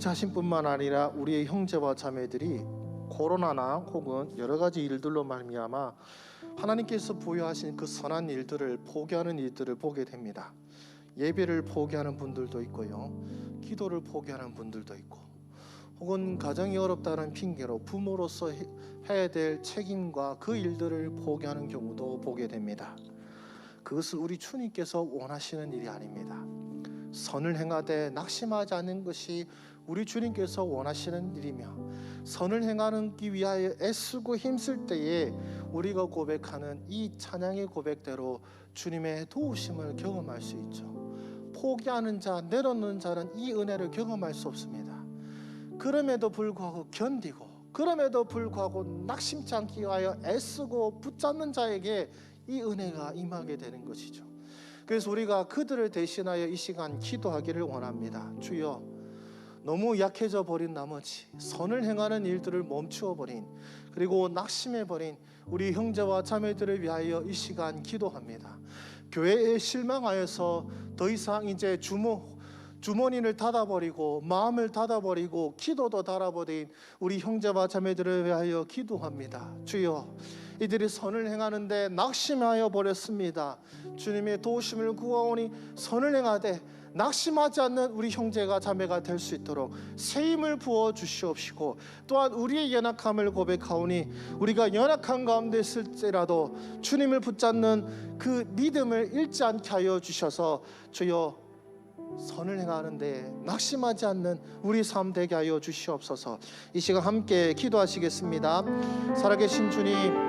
자신뿐만 아니라 우리의 형제와 자매들이 코로나나 혹은 여러 가지 일들로 말미암아 하나님께서 부여하신 그 선한 일들을 포기하는 일들을 보게 됩니다. 예배를 포기하는 분들도 있고요, 기도를 포기하는 분들도 있고, 혹은 가정이 어렵다는 핑계로 부모로서 해야 될 책임과 그 일들을 포기하는 경우도 보게 됩니다. 그것은 우리 주님께서 원하시는 일이 아닙니다. 선을 행하되 낙심하지 않는 것이 우리 주님께서 원하시는 일이며, 선을 행하기 위하여 애쓰고 힘쓸 때에 우리가 고백하는 이 찬양의 고백대로 주님의 도우심을 경험할 수 있죠. 포기하는 자, 내려놓는 자는 이 은혜를 경험할 수 없습니다. 그럼에도 불구하고 견디고, 그럼에도 불구하고 낙심치 않기 위하여 애쓰고 붙잡는 자에게 이 은혜가 임하게 되는 것이죠. 그래서 우리가 그들을 대신하여 이 시간 기도하기를 원합니다. 주여, 너무 약해져 버린 나머지 선을 행하는 일들을 멈추어 버린, 그리고 낙심해 버린 우리 형제와 자매들을 위하여 이 시간 기도합니다. 교회에 실망하여서 더 이상 이제 주머니를 닫아버리고 마음을 닫아버리고 기도도 닫아버린 우리 형제와 자매들을 위하여 기도합니다. 주여, 이들이 선을 행하는데 낙심하여 버렸습니다. 주님의 도우심을 구하오니 선을 행하되 낙심하지 않는 우리 형제가 자매가 될 수 있도록 새 힘을 부어 주시옵시고, 또한 우리의 연약함을 고백하오니 우리가 연약한 가운데 있을지라도 주님을 붙잡는 그 믿음을 잃지 않게 하여 주셔서 주여, 선을 행하는데 낙심하지 않는 우리 삶 되게 하여 주시옵소서. 이 시간 함께 기도하시겠습니다. 살아계신 주님,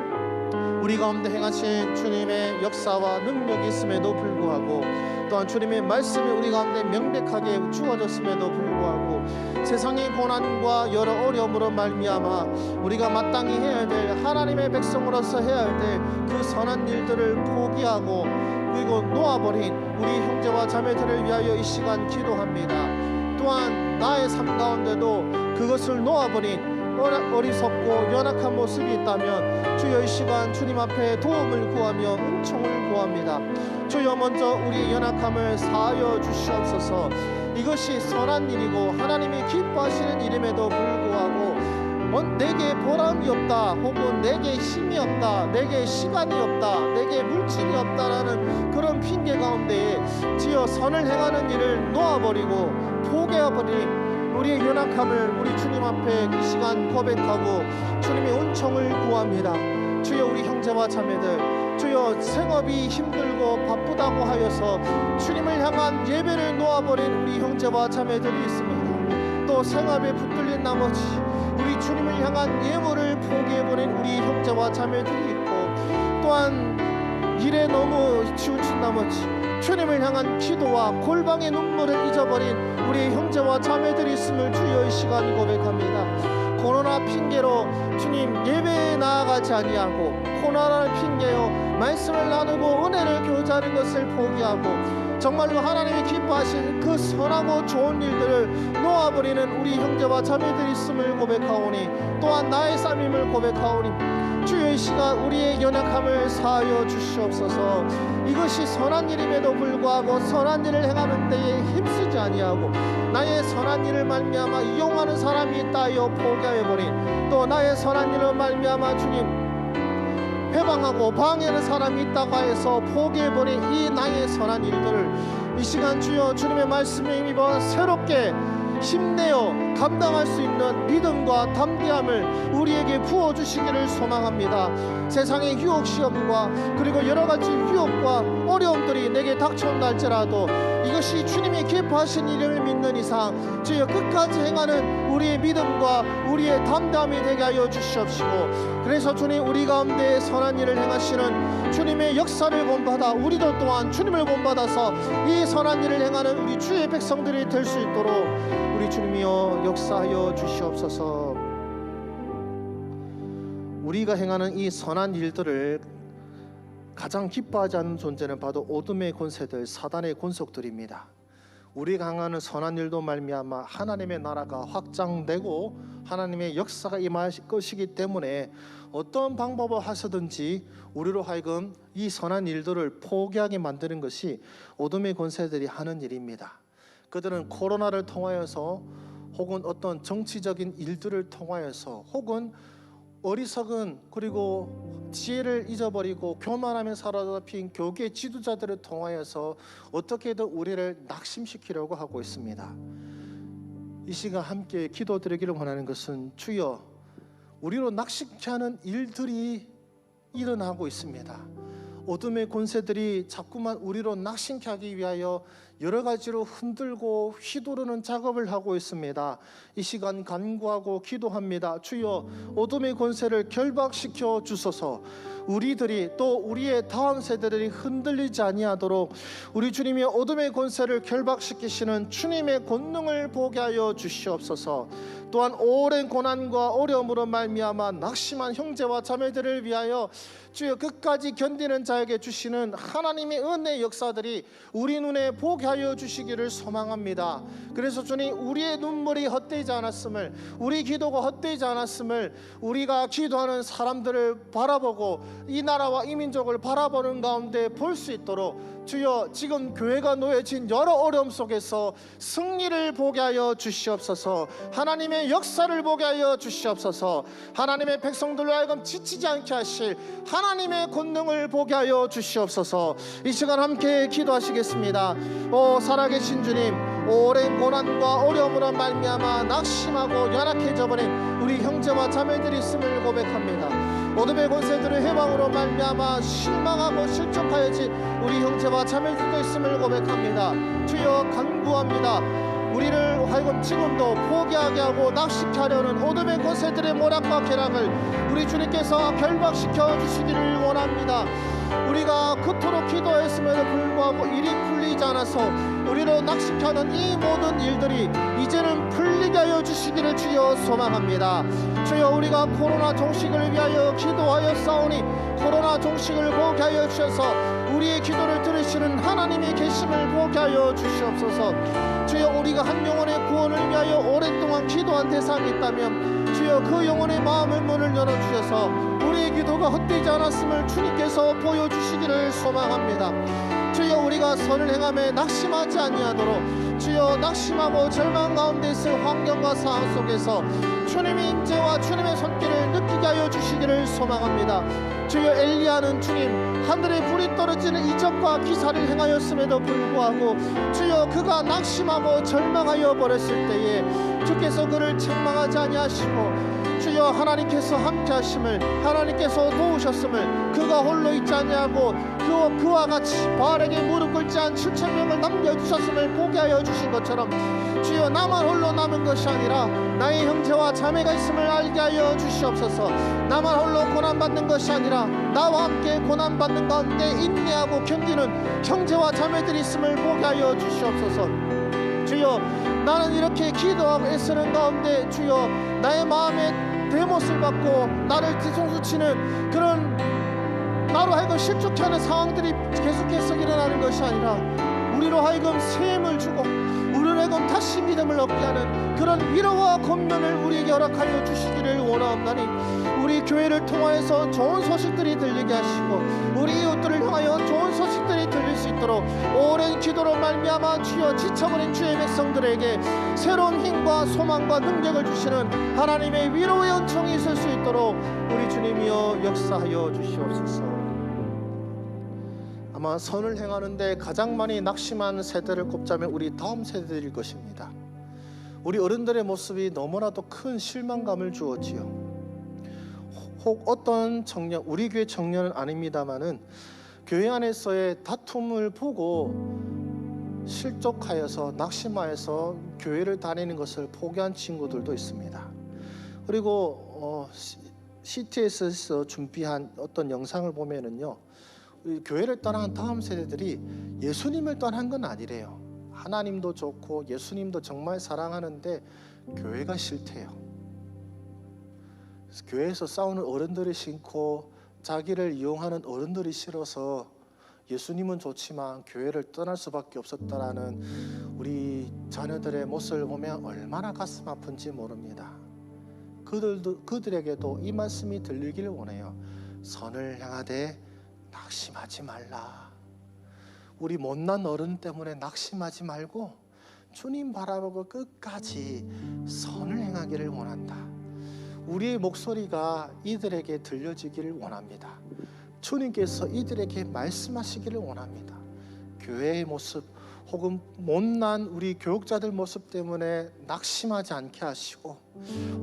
우리 가운데 행하신 주님의 역사와 능력이 있음에도 불구하고, 또한 주님의 말씀이 우리 가운데 명백하게 주어졌음에도 불구하고, 세상의 고난과 여러 어려움으로 말미암아 우리가 마땅히 해야 될 하나님의 백성으로서 해야 될 그 선한 일들을 포기하고 그리고 놓아버린 우리 형제와 자매들을 위하여 이 시간 기도합니다. 또한 나의 삶 가운데도 그것을 놓아버린 어리석고 연약한 모습이 있다면 주여, 이 시간 주님 앞에 도움을 구하며 은총을 구합니다. 주여, 먼저 우리의 연약함을 사하여 주시옵소서. 이것이 선한 일이고 하나님이 기뻐하시는 일임에도 불구하고 내게 보람이 없다, 혹은 내게 힘이 없다, 내게 시간이 없다, 내게 물질이 없다라는 그런 핑계 가운데에 주여, 선을 행하는 일을 놓아버리고 포기해버린 우리의 연약함을 우리 주님 앞에 이 시간 고백하고 주님의 은총을 구합니다. 주여, 우리 형제와 자매들, 주여, 생업이 힘들고 바쁘다고 하여서 주님을 향한 예배를 놓아버린 우리 형제와 자매들이 있습니다. 또 생업에 붙들린 나머지 우리 주님을 향한 예물을 포기해버린 우리 형제와 자매들이 있고, 또한 일에 너무 치우친 나머지 주님을 향한 기도와 골방의 눈물을 잊어버린 우리 형제와 자매들이 있음을 주여 이 시간 고백합니다. 코로나 핑계로 주님 예배에 나아가지 아니하고, 코로나를 핑계로 말씀을 나누고 은혜를 교제하는 것을 포기하고 정말로 하나님이 기뻐하신 그 선하고 좋은 일들을 놓아버리는 우리 형제와 자매들이 있음을 고백하오니, 또한 나의 삶임을 고백하오니 주여, 이 시간 우리의 연약함을 사하여 주시옵소서. 이것이 선한 일임에도 불구하고 선한 일을 행하는 데에 힘쓰지 아니하고 나의 선한 일을 말미암아 이용하는 사람이 있다 하여 포기하여버린, 또 나의 선한 일을 말미암아 주님 회방하고 방해하는 사람이 있다고 해서 포기해버린 이 나의 선한 일들을 이 시간 주여 주님의 말씀에 힘입어 새롭게 힘내어 감당할 수 있는 믿음과 담대함을 우리에게 부어주시기를 소망합니다. 세상의 유혹 시험과 그리고 여러 가지 유혹과 어려움들이 내게 닥쳐온달지라도 이것이 주님이 기뻐하신 일을 믿는 이상 주여 끝까지 행하는 우리의 믿음과 우리의 담대함이 되게 하여 주시옵시고, 그래서 주님 우리 가운데 선한 일을 행하시는 주님의 역사를 본받아 우리도 또한 주님을 본받아서 이 선한 일을 행하는 우리 주의 백성들이 될 수 있도록 우리 주님이여 역사하여 주시옵소서. 우리가 행하는 이 선한 일들을 가장 기뻐하지 않는 존재는 바로 어둠의 권세들, 사단의 권속들입니다. 우리가 행하는 선한 일도 말미암아 하나님의 나라가 확장되고 하나님의 역사가 임할 것이기 때문에 어떤 방법을 하시든지 우리로 하여금 이 선한 일들을 포기하게 만드는 것이 어둠의 권세들이 하는 일입니다. 그들은 코로나를 통하여서 혹은 어떤 정치적인 일들을 통하여서 혹은 어리석은 그리고 지혜를 잊어버리고 교만하며 사로잡힌 교계 지도자들을 통하여서 어떻게든 우리를 낙심시키려고 하고 있습니다. 이 시간 함께 기도드리기를 원하는 것은 주여, 우리로 낙심케 하는 일들이 일어나고 있습니다. 어둠의 권세들이 자꾸만 우리로 낙심케 하기 위하여 여러 가지로 흔들고 휘두르는 작업을 하고 있습니다. 이 시간 간구하고 기도합니다. 주여, 어둠의 권세를 결박시켜 주소서. 우리들이 또 우리의 다음 세대들이 흔들리지 아니하도록 우리 주님이 어둠의 권세를 결박시키시는 주님의 권능을 보게 하여 주시옵소서. 또한 오랜 고난과 어려움으로 말미암아 낙심한 형제와 자매들을 위하여 주여 끝까지 견디는 자에게 주시는 하나님의 은혜의 역사들이 우리 눈에 보게 하여 주시기를 소망합니다. 그래서 주님, 우리의 눈물이 헛되지 않았음을, 우리 기도가 헛되지 않았음을, 우리가 기도하는 사람들을 바라보고 이 나라와 이 민족을 바라보는 가운데 볼 수 있도록 주여, 지금 교회가 놓여진 여러 어려움 속에서 승리를 보게 하여 주시옵소서. 하나님의 역사를 보게 하여 주시옵소서. 하나님의 백성들로 하여금 지치지 않게 하실 하나님의 권능을 보게 하여 주시옵소서. 이 시간 함께 기도하시겠습니다. 오 살아계신 주님, 오랜 고난과 어려움으로 말미암아 낙심하고 연약해져 버린 우리 형제와 자매들이 있음을 고백합니다. 어둠의 권세들의 해방으로 말미암아 실망하고 실족하여지 우리 형제와 자매들도 있음을 고백합니다. 주여 간구합니다. 우리를 하여금 지금도 포기하게 하고 낙심케 하려는 어둠의 권세들의 모략과 계략을 우리 주님께서 결박시켜 주시기를 원합니다. 우리가 그토록 기도했음에도 불구하고 일이 풀리지 않아서 우리로 낙심케 하는 이 모든 일들이 이제는 풀리게 하여 주시기를 주여 소망합니다. 주여, 우리가 코로나 종식을 위하여 기도하여 싸우니 코로나 종식을 보게 하여 주셔서 우리의 기도를 들으시는 하나님의 계심을 보게 하여 주시옵소서. 주여, 우리가 한 영혼의 구원을 위하여 오랫동안 기도한 대상이 있다면 주여, 그 영혼의 마음의 문을 열어주셔서 우리의 기도가 헛되지 않았음을 주님께서 보여주시기를 소망합니다. 주여, 우리가 선을 행함에 낙심하지 아니하도록 주여, 낙심하고 절망 가운데 있을 환경과 상황 속에서 주님의 임재와 주님의 손길을 느끼게 하여 주시기를 소망합니다. 주여, 엘리야는 주님 하늘에 불이 떨어지는 이적과 기사를 행하였음에도 불구하고 주여, 그가 낙심하고 절망하여 버렸을 때에 주께서 그를 책망하지 아니하시고 주여, 하나님께서 함께 하심을, 하나님께서 도우셨음을, 그가 홀로 있지 아니하고 그와 같이 바알에게 무릎 꿇지 않은 7,000명을 남겨주셨음을 보게 하여 주신 것처럼 주여, 나만 홀로 남은 것이 아니라 나의 형제와 자매가 있음을 알게 하여 주시옵소서. 나만 홀로 고난받는 것이 아니라 나와 함께 고난받는 가운데 인내하고 견디는 형제와 자매들이 있음을 보게 하여 주시옵소서. 주여, 나는 이렇게 기도하고 애쓰는 가운데 주여, 나의 마음에 대못을 받고 나를 뒤통수 치는 그런 나로 하여금 실족해 하는 상황들이 계속해서 일어나는 것이 아니라 우리로 하여금 새 힘을 주고 우리로 하여금 다시 믿음을 얻게 하는 그런 위로와 권면을 우리에게 허락하여 주시기를 원하옵나니 우리 교회를 통하여서 좋은 소식들이 들리게 하시고 우리 이웃들을 향하여 좋은 소식들이 들릴 수 있도록 오랜 기도로 말미암아 주여, 지쳐버린 주의 백성들에게 새로운 힘과 소망과 능력을 주시는 하나님의 위로의 은총이 있을 수 있도록 우리 주님이여 역사하여 주시옵소서. 아마 선을 행하는데 가장 많이 낙심한 세대를 꼽자면 우리 다음 세대일 것입니다. 우리 어른들의 모습이 너무나도 큰 실망감을 주었지요. 혹 어떤 청년, 우리 교회 청년은 아닙니다마는 교회 안에서의 다툼을 보고 실족하여서 낙심하여서 교회를 다니는 것을 포기한 친구들도 있습니다. 그리고 CTS에서 준비한 어떤 영상을 보면은요, 교회를 떠난 다음 세대들이 예수님을 떠난 건 아니래요. 하나님도 좋고 예수님도 정말 사랑하는데 교회가 싫대요. 그래서 교회에서 싸우는 어른들이 싫고 자기를 이용하는 어른들이 싫어서 예수님은 좋지만 교회를 떠날 수밖에 없었다라는 우리 자녀들의 모습을 보면 얼마나 가슴 아픈지 모릅니다. 그들에게도 이 말씀이 들리기를 원해요. 선을 향하되 낙심하지 말라. 우리 못난 어른 때문에 낙심하지 말고 주님 바라보고 끝까지 선을 행하기를 원한다. 우리의 목소리가 이들에게 들려지기를 원합니다. 주님께서 이들에게 말씀하시기를 원합니다. 교회의 모습 혹은 못난 우리 교육자들 모습 때문에 낙심하지 않게 하시고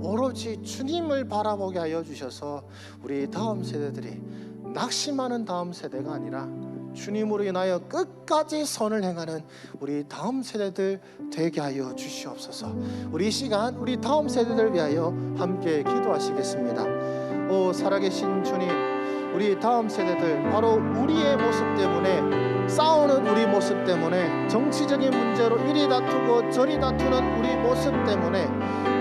오로지 주님을 바라보게 하여 주셔서 우리 다음 세대들이 낙심하는 다음 세대가 아니라 주님으로 인하여 끝까지 선을 행하는 우리 다음 세대들 되게 하여 주시옵소서. 우리 이 시간 우리 다음 세대들 위하여 함께 기도하시겠습니다. 오 살아계신 주님, 우리 다음 세대들 바로 우리의 모습 때문에 싸우는 우리 모습 때문에 정치적인 문제로 이리 다투고 저리 다투는 우리 모습 때문에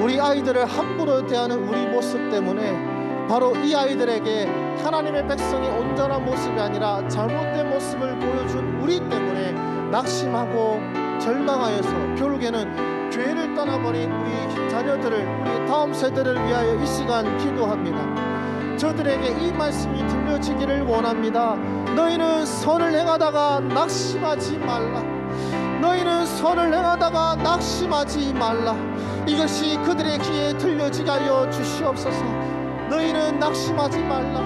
우리 아이들을 함부로 대하는 우리 모습 때문에 바로 이 아이들에게 하나님의 백성이 온전한 모습이 아니라 잘못된 모습을 보여준 우리 때문에 낙심하고 절망하여서 결국에는 교회를 떠나버린 우리 자녀들을 우리 다음 세대를 위하여 이 시간 기도합니다. 저들에게 이 말씀이 들려지기를 원합니다. 너희는 선을 행하다가 낙심하지 말라. 너희는 선을 행하다가 낙심하지 말라. 이것이 그들의 귀에 들려지게 하여 주시옵소서. 너희는 낙심하지 말라.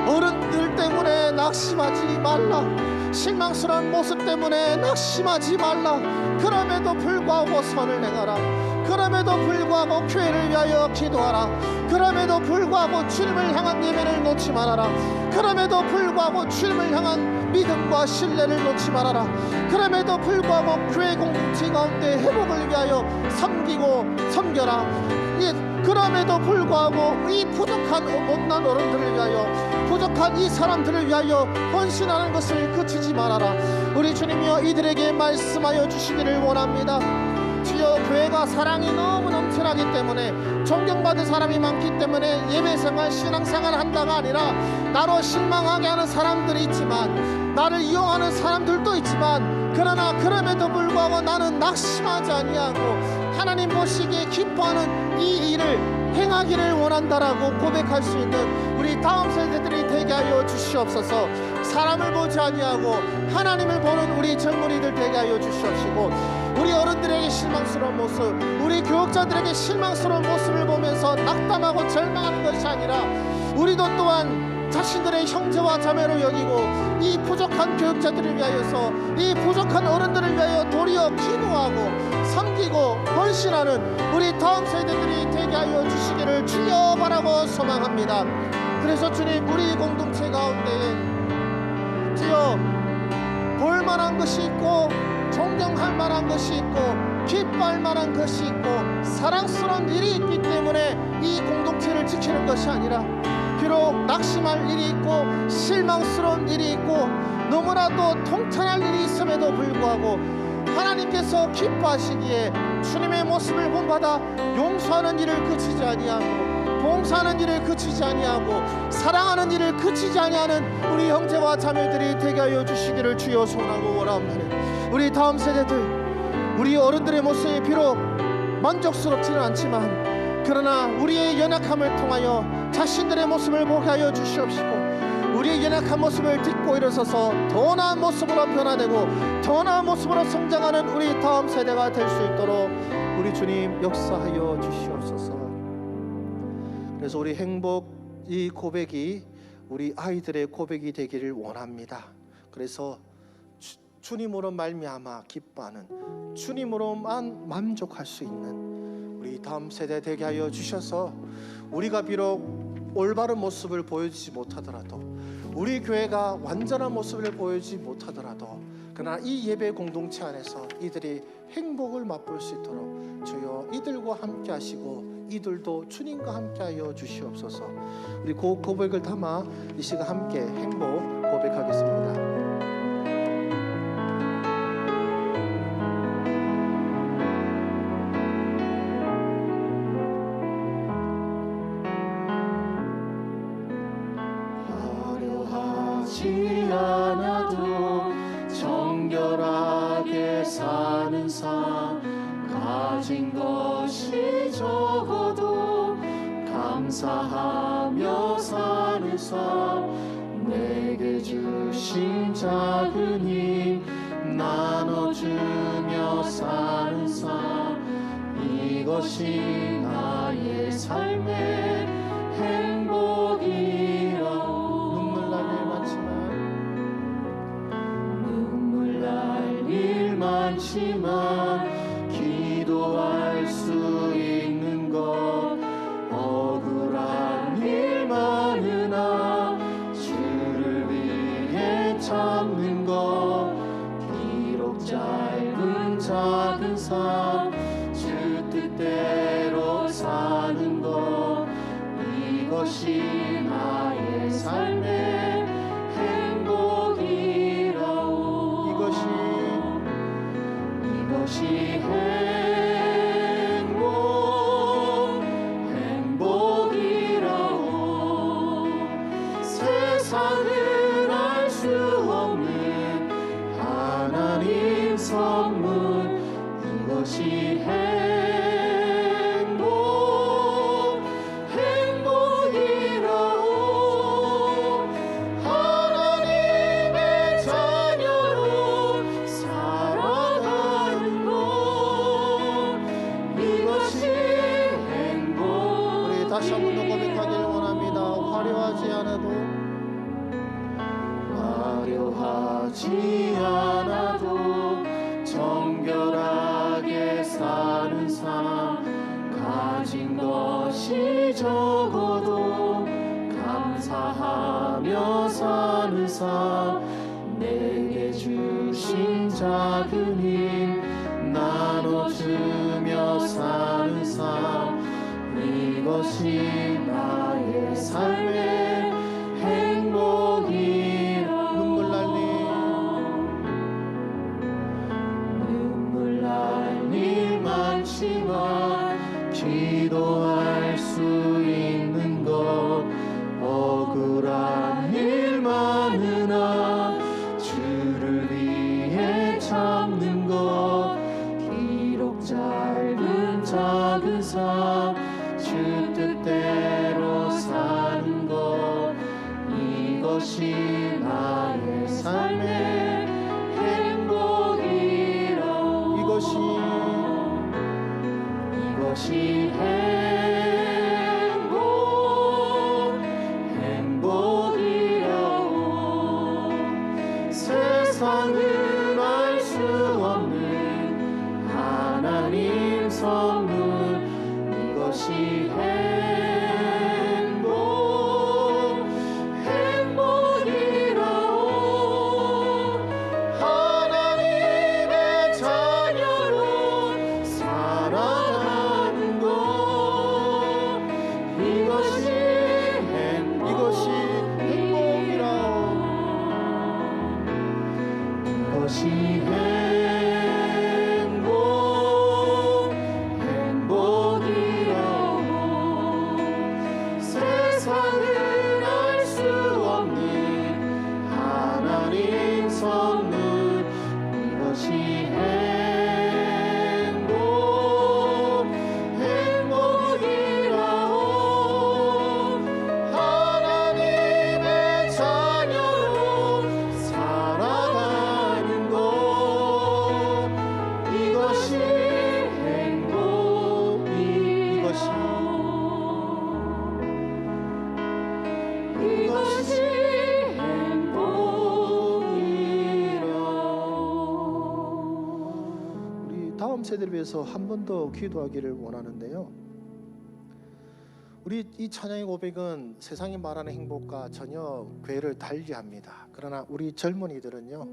어른들 때문에 낙심하지 말라. 실망스러운 모습 때문에 낙심하지 말라. 그럼에도 불구하고 선을 행하라. 그럼에도 불구하고 교회를 위하여 기도하라. 그럼에도 불구하고 주님을 향한 예배를 놓지 말아라. 그럼에도 불구하고 주님을 향한 믿음과 신뢰를 놓지 말아라. 그럼에도 불구하고 교회 공동체 가운데 회복을 위하여 섬기고 섬겨라. 그럼에도 불구하고 이 부족한 못난 어른들을 위하여 부족한 이 사람들을 위하여 헌신하는 것을 그치지 말아라. 우리 주님이여 이들에게 말씀하여 주시기를 원합니다. 주여 교회가 사랑이 너무 넘쳐나기 때문에 존경받은 사람이 많기 때문에 예배생활 신앙생활 한다가 아니라 나로 실망하게 하는 사람들이 있지만 나를 이용하는 사람들도 있지만 그러나 그럼에도 불구하고 나는 낙심하지 아니하고 하나님 보시기에 기뻐하는 이 일을 행하기를 원한다라고 고백할 수 있는 우리 다음 세대들이 되게 하여 주시옵소서. 사람을 보지 아니하고 하나님을 보는 우리 젊은이들 되게 하여 주시옵시고 우리 어른들에게 실망스러운 모습, 우리 교육자들에게 실망스러운 모습을 보면서 낙담하고 절망하는 것이 아니라 우리도 또한 자신들의 형제와 자매로 여기고 이 부족한 교육자들을 위하여서 이 부족한 어른들을 위하여 도리어 기도하고 섬기고 헌신하는 우리 다음 세대들이 되게 하여 주시기를 주여 바라고 소망합니다. 그래서 주님 우리 공동체 가운데에 주여 볼만한 것이 있고 존경할 만한 것이 있고 기뻐할 만한 것이 있고 사랑스러운 일이 있기 때문에 이 공동체를 지키는 것이 아니라 비록 낙심할 일이 있고 실망스러운 일이 있고 너무나도 통탄할 일이 있음에도 불구하고 하나님께서 기뻐하시기에 주님의 모습을 본받아 용서하는 일을 그치지 아니하고 봉사하는 일을 그치지 아니하고 사랑하는 일을 그치지 아니하는 우리 형제와 자매들이 되게 하여 주시기를 주여 소원하고 원하옵나니 우리 다음 세대들 우리 어른들의 모습이 비록 만족스럽지는 않지만 그러나 우리의 연약함을 통하여 자신들의 모습을 보게 하여 주시옵시고 우리의 연약한 모습을 딛고 일어서서 더 나은 모습으로 변화되고 더 나은 모습으로 성장하는 우리 다음 세대가 될 수 있도록 우리 주님 역사하여 주시옵소서. 그래서 우리 행복 이 고백이 우리 아이들의 고백이 되기를 원합니다. 그래서 주님으로 말미암아 기뻐하는 주님으로만 만족할 수 있는 우리 다음 세대 되게 하여 주셔서 우리가 비록 올바른 모습을 보여주지 못하더라도 우리 교회가 완전한 모습을 보여주지 못하더라도 그러나 이 예배 공동체 안에서 이들이 행복을 맛볼 수 있도록 주여 이들과 함께 하시고 이들도 주님과 함께 하여 주시옵소서. 우리 고백을 담아 이 시간 함께 행복 고백하겠습니다. 않아도 정결하게 사는 삶 가진 것이 적어도 감사하며 사는 삶 내게 주신 작은 힘 나눠주며 사는 삶 이것이 나의 삶의 행복이라오. 눈물 날 일 많지만 기도할 수 있는 것 억울한 일 많으나 주를 위해 참는 것 비록 짧은 작은 삶 주 뜻대로 사는 것 이것이 나의 삶의 행복이라오. 이것이 행복이라오. 세상은 알 수 없는 하나님 선물 이것이 행복이라오. 하나님의 자녀로 살아가는 것 이것이 행복. 우리 다시 한번 더 고백하길 원합니다. 화려하지 않아도 정결하게 사는 삶 가진 것이 적어도 감사하며 사는 삶 내게 주신 작은 힘 나눠주며 사는 삶 이것이 나의 삶의 행복이라. 눈물 날 일 많지만 기도할 수 있는 것 억울한 일 많으나 주를 위해 참는 것 비록 짧은 작은 삶 주 뜻대로 사는 것 이것이 나의 삶의 행복이라오. 이것이 행복이라오. 세상은 알 수 없는 하나님 선물 이것이 행복이라오. 하나님의 자녀로 살아가는 것 이것이 행복이라오. 이것이 행복이라오. 세상은 알 수 없는 하나님 선물 이것이 행복이라오. 하나님의 자녀로 살아가는 것 이것이 행복이라오. 우리 다음 세대를 위해서 한 번 더 기도하기를 원하는데요. 우리 이 찬양의 고백은 세상이 말하는 행복과 전혀 궤를 달리합니다. 그러나 우리 젊은이들은요,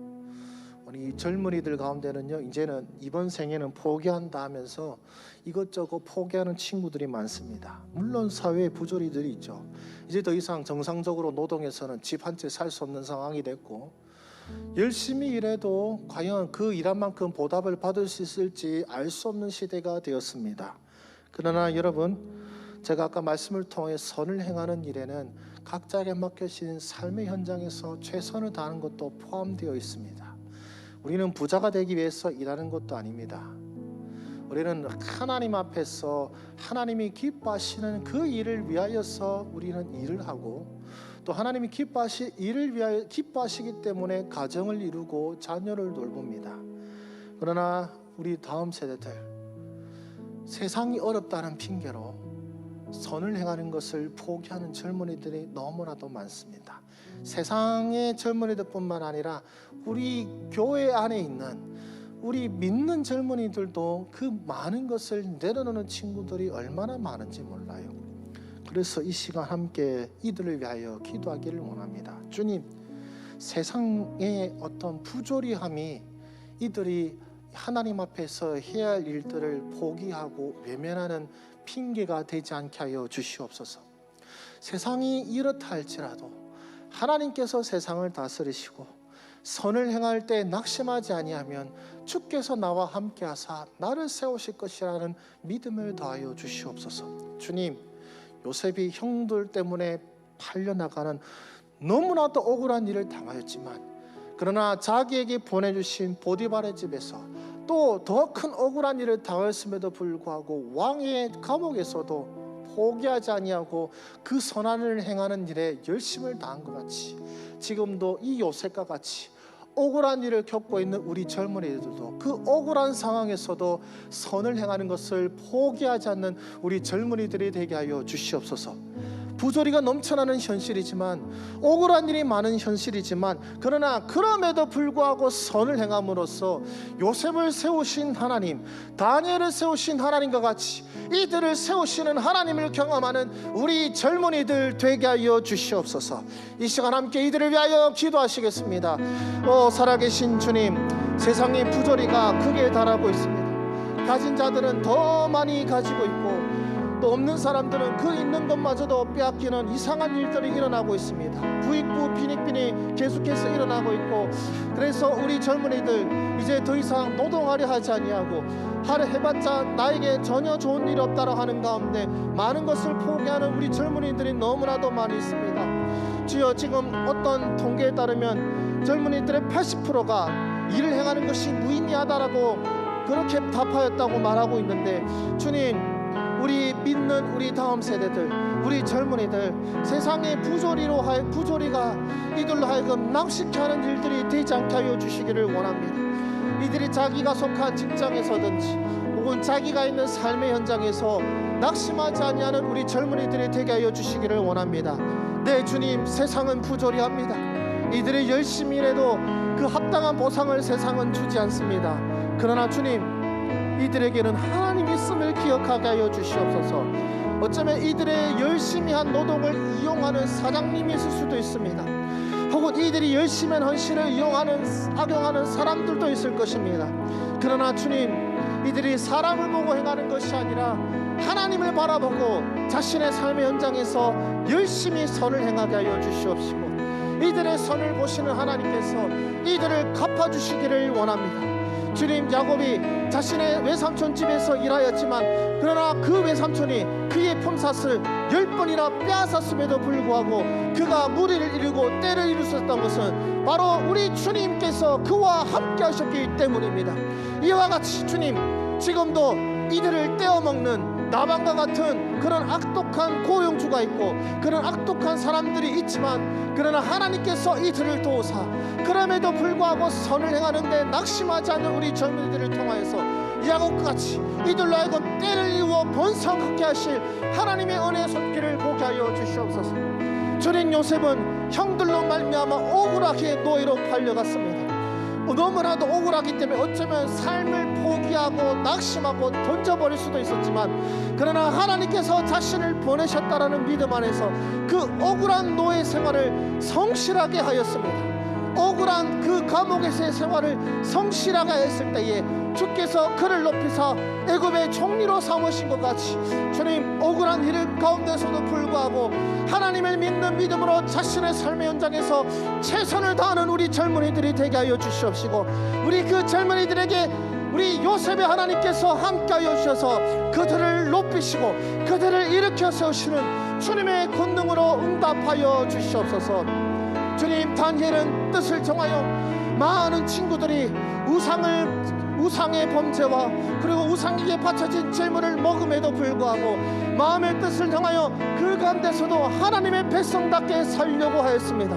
우리 젊은이들 가운데는요, 이제는 이번 생에는 포기한다 하면서 이것저것 포기하는 친구들이 많습니다. 물론 사회에 부조리들이 있죠. 이제 더 이상 정상적으로 노동해서는 집 한 채 살 수 없는 상황이 됐고, 열심히 일해도 과연 그 일한 만큼 보답을 받을 수 있을지 알 수 없는 시대가 되었습니다. 그러나 여러분, 제가 아까 말씀을 통해 선을 행하는 일에는 각자에게 맡겨진 삶의 현장에서 최선을 다하는 것도 포함되어 있습니다. 우리는 부자가 되기 위해서 일하는 것도 아닙니다. 우리는 하나님 앞에서 하나님이 기뻐하시는 그 일을 위하여서 우리는 일을 하고, 또 하나님이 일을 위하여 기뻐하시기 때문에 가정을 이루고 자녀를 돌봅니다. 그러나 우리 다음 세대들, 세상이 어렵다는 핑계로 선을 행하는 것을 포기하는 젊은이들이 너무나도 많습니다. 세상의 젊은이들뿐만 아니라 우리 교회 안에 있는 우리 믿는 젊은이들도 그 많은 것을 내려놓는 친구들이 얼마나 많은지 몰라요. 그래서 이 시간 함께 이들을 위하여 기도하기를 원합니다. 주님, 세상의 어떤 부조리함이 이들이 하나님 앞에서 해야 할 일들을 포기하고 외면하는 핑계가 되지 않게 하여 주시옵소서. 세상이 이렇다 할지라도 하나님께서 세상을 다스리시고 선을 행할 때 낙심하지 아니하면 주께서 나와 함께 하사 나를 세우실 것이라는 믿음을 더하여 주시옵소서. 주님, 요셉이 형들 때문에 팔려나가는 너무나도 억울한 일을 당하였지만, 그러나 자기에게 보내주신 보디발의 집에서 또 더 큰 억울한 일을 당했음에도 불구하고 왕의 감옥에서도 포기하지 아니하고 그 선한을 행하는 일에 열심을 다한 것 같이, 지금도 이 요셉과 같이 억울한 일을 겪고 있는 우리 젊은이들도 그 억울한 상황에서도 선을 행하는 것을 포기하지 않는 우리 젊은이들이 되게 하여 주시옵소서. 부조리가 넘쳐나는 현실이지만, 억울한 일이 많은 현실이지만, 그러나 그럼에도 불구하고 선을 행함으로써 요셉을 세우신 하나님, 다니엘을 세우신 하나님과 같이 이들을 세우시는 하나님을 경험하는 우리 젊은이들 되게 하여 주시옵소서. 이 시간 함께 이들을 위하여 기도하시겠습니다. 살아계신 주님, 세상의 부조리가 크게 달하고 있습니다. 가진 자들은 더 많이 가지고 있고, 또 없는 사람들은 그 있는 것마저도 빼앗기는 이상한 일들이 일어나고 있습니다. 부익부 빈익빈이 계속해서 일어나고 있고, 그래서 우리 젊은이들 이제 더 이상 노동하려 하지 아니하고 하루 해봤자 나에게 전혀 좋은 일이 없다고 하는 가운데 많은 것을 포기하는 우리 젊은이들이 너무나도 많이 있습니다. 주여, 지금 어떤 통계에 따르면 젊은이들의 80%가 일을 행하는 것이 무의미하다라고 그렇게 답하였다고 말하고 있는데, 주님, 우리 믿는 우리 다음 세대들, 우리 젊은이들, 세상의 부조리가 이들로 하여금 낭식케 하는 일들이 되지 않게 하여 주시기를 원합니다. 이들이 자기가 속한 직장에서든지 혹은 자기가 있는 삶의 현장에서 낙심하지 아니하는 우리 젊은이들이 되게 하여 주시기를 원합니다. 네, 주님, 세상은 부조리합니다. 이들이 열심히 일해도 그 합당한 보상을 세상은 주지 않습니다. 그러나 주님, 이들에게는 하나님이 있음을 기억하게 하여 주시옵소서. 어쩌면 이들의 열심히 한 노동을 이용하는 사장님이 있을 수도 있습니다. 혹은 이들이 열심히 한 헌신을 악용하는 사람들도 있을 것입니다. 그러나 주님, 이들이 사람을 보고 행하는 것이 아니라 하나님을 바라보고 자신의 삶의 현장에서 열심히 선을 행하게 하여 주시옵시고, 이들의 선을 보시는 하나님께서 이들을 갚아주시기를 원합니다. 주님, 야곱이 자신의 외삼촌 집에서 일하였지만, 그러나 그 외삼촌이 그의 품삯을 10번이나 빼앗았음에도 불구하고 그가 무리를 이루고 때를 이루셨던 것은 바로 우리 주님께서 그와 함께 하셨기 때문입니다. 이와 같이 주님, 지금도 이들을 떼어먹는 나방과 같은 그런 악독한 고용주가 있고 그런 악독한 사람들이 있지만, 그러나 하나님께서 이들을 도우사 그럼에도 불구하고 선을 행하는데 낙심하지 않는 우리 젊은이들을 통하여서 야곱과 같이 이들로 하여금 때를 이루어 번성하게 하실 하나님의 은혜의 손길을 보게 하여 주시옵소서. 주님, 요셉은 형들로 말미암아 억울하게 노예로 팔려갔습니다. 너무나도 억울하기 때문에 어쩌면 삶을 포기하고 낙심하고 던져버릴 수도 있었지만, 그러나 하나님께서 자신을 보내셨다라는 믿음 안에서 그 억울한 노예 생활을 성실하게 하였습니다. 억울한 그 감옥에서의 생활을 성실하게 했을 때에 주께서 그를 높이사 애굽의 총리로 삼으신 것 같이, 주님, 억울한 일 가운데서도 불구하고 하나님을 믿는 믿음으로 자신의 삶의 현장에서 최선을 다하는 우리 젊은이들이 되게 하여 주시옵시고, 우리 그 젊은이들에게 우리 요셉의 하나님께서 함께하여 주셔서 그들을 높이시고 그들을 일으켜 세우시는 주님의 권능으로 응답하여 주시옵소서. 주님, 다니엘은 뜻을 정하여 많은 친구들이 우상의 범죄와 그리고 우상에게 바쳐진 제물을 먹음에도 불구하고 마음의 뜻을 향하여 그 가운데서도 하나님의 백성답게 살려고 하였습니다.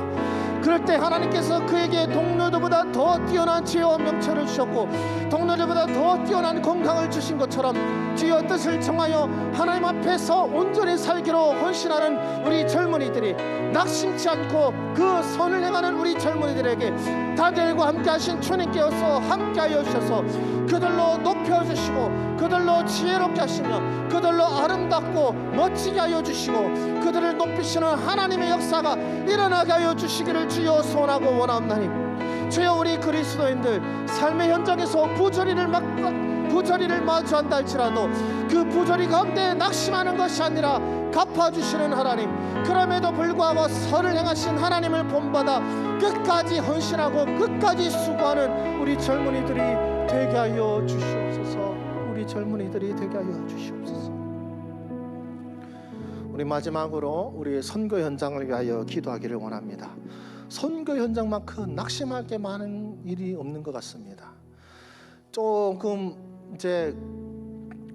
그럴 때 하나님께서 그에게 동료들보다 더 뛰어난 지혜와 명철을 주셨고 동료들보다 더 뛰어난 건강을 주신 것처럼 주여 뜻을 정하여 하나님 앞에서 온전히 살기로 헌신하는 우리 젊은이들이 낙심치 않고 그 선을 행하는 우리 젊은이들에게 다들과 함께 하신 주님께서 함께하여 주셔서 그들로 높여주시고 그들로 지혜롭게 하시며 그들로 아름답고 멋지게 하여 주시고 그들을 높이시는 하나님의 역사가 일어나게 하여 주시기를 주여 소원하고 원하옵나니 주여 우리 그리스도인들 삶의 현장에서 부조리를 마주한다 할지라도 그 부조리 가운데 낙심하는 것이 아니라 갚아주시는 하나님 그럼에도 불구하고 선을 행하신 하나님을 본받아 끝까지 헌신하고 끝까지 수고하는 우리 젊은이들이 되게 하여 주시옵소서. 우리 젊은이들이 되게 하여 주시옵소서. 우리 마지막으로 우리 선거 현장을 위하여 기도하기를 원합니다. 선거 현장만큼 낙심하게 많은 일이 없는 것 같습니다. 조금 이제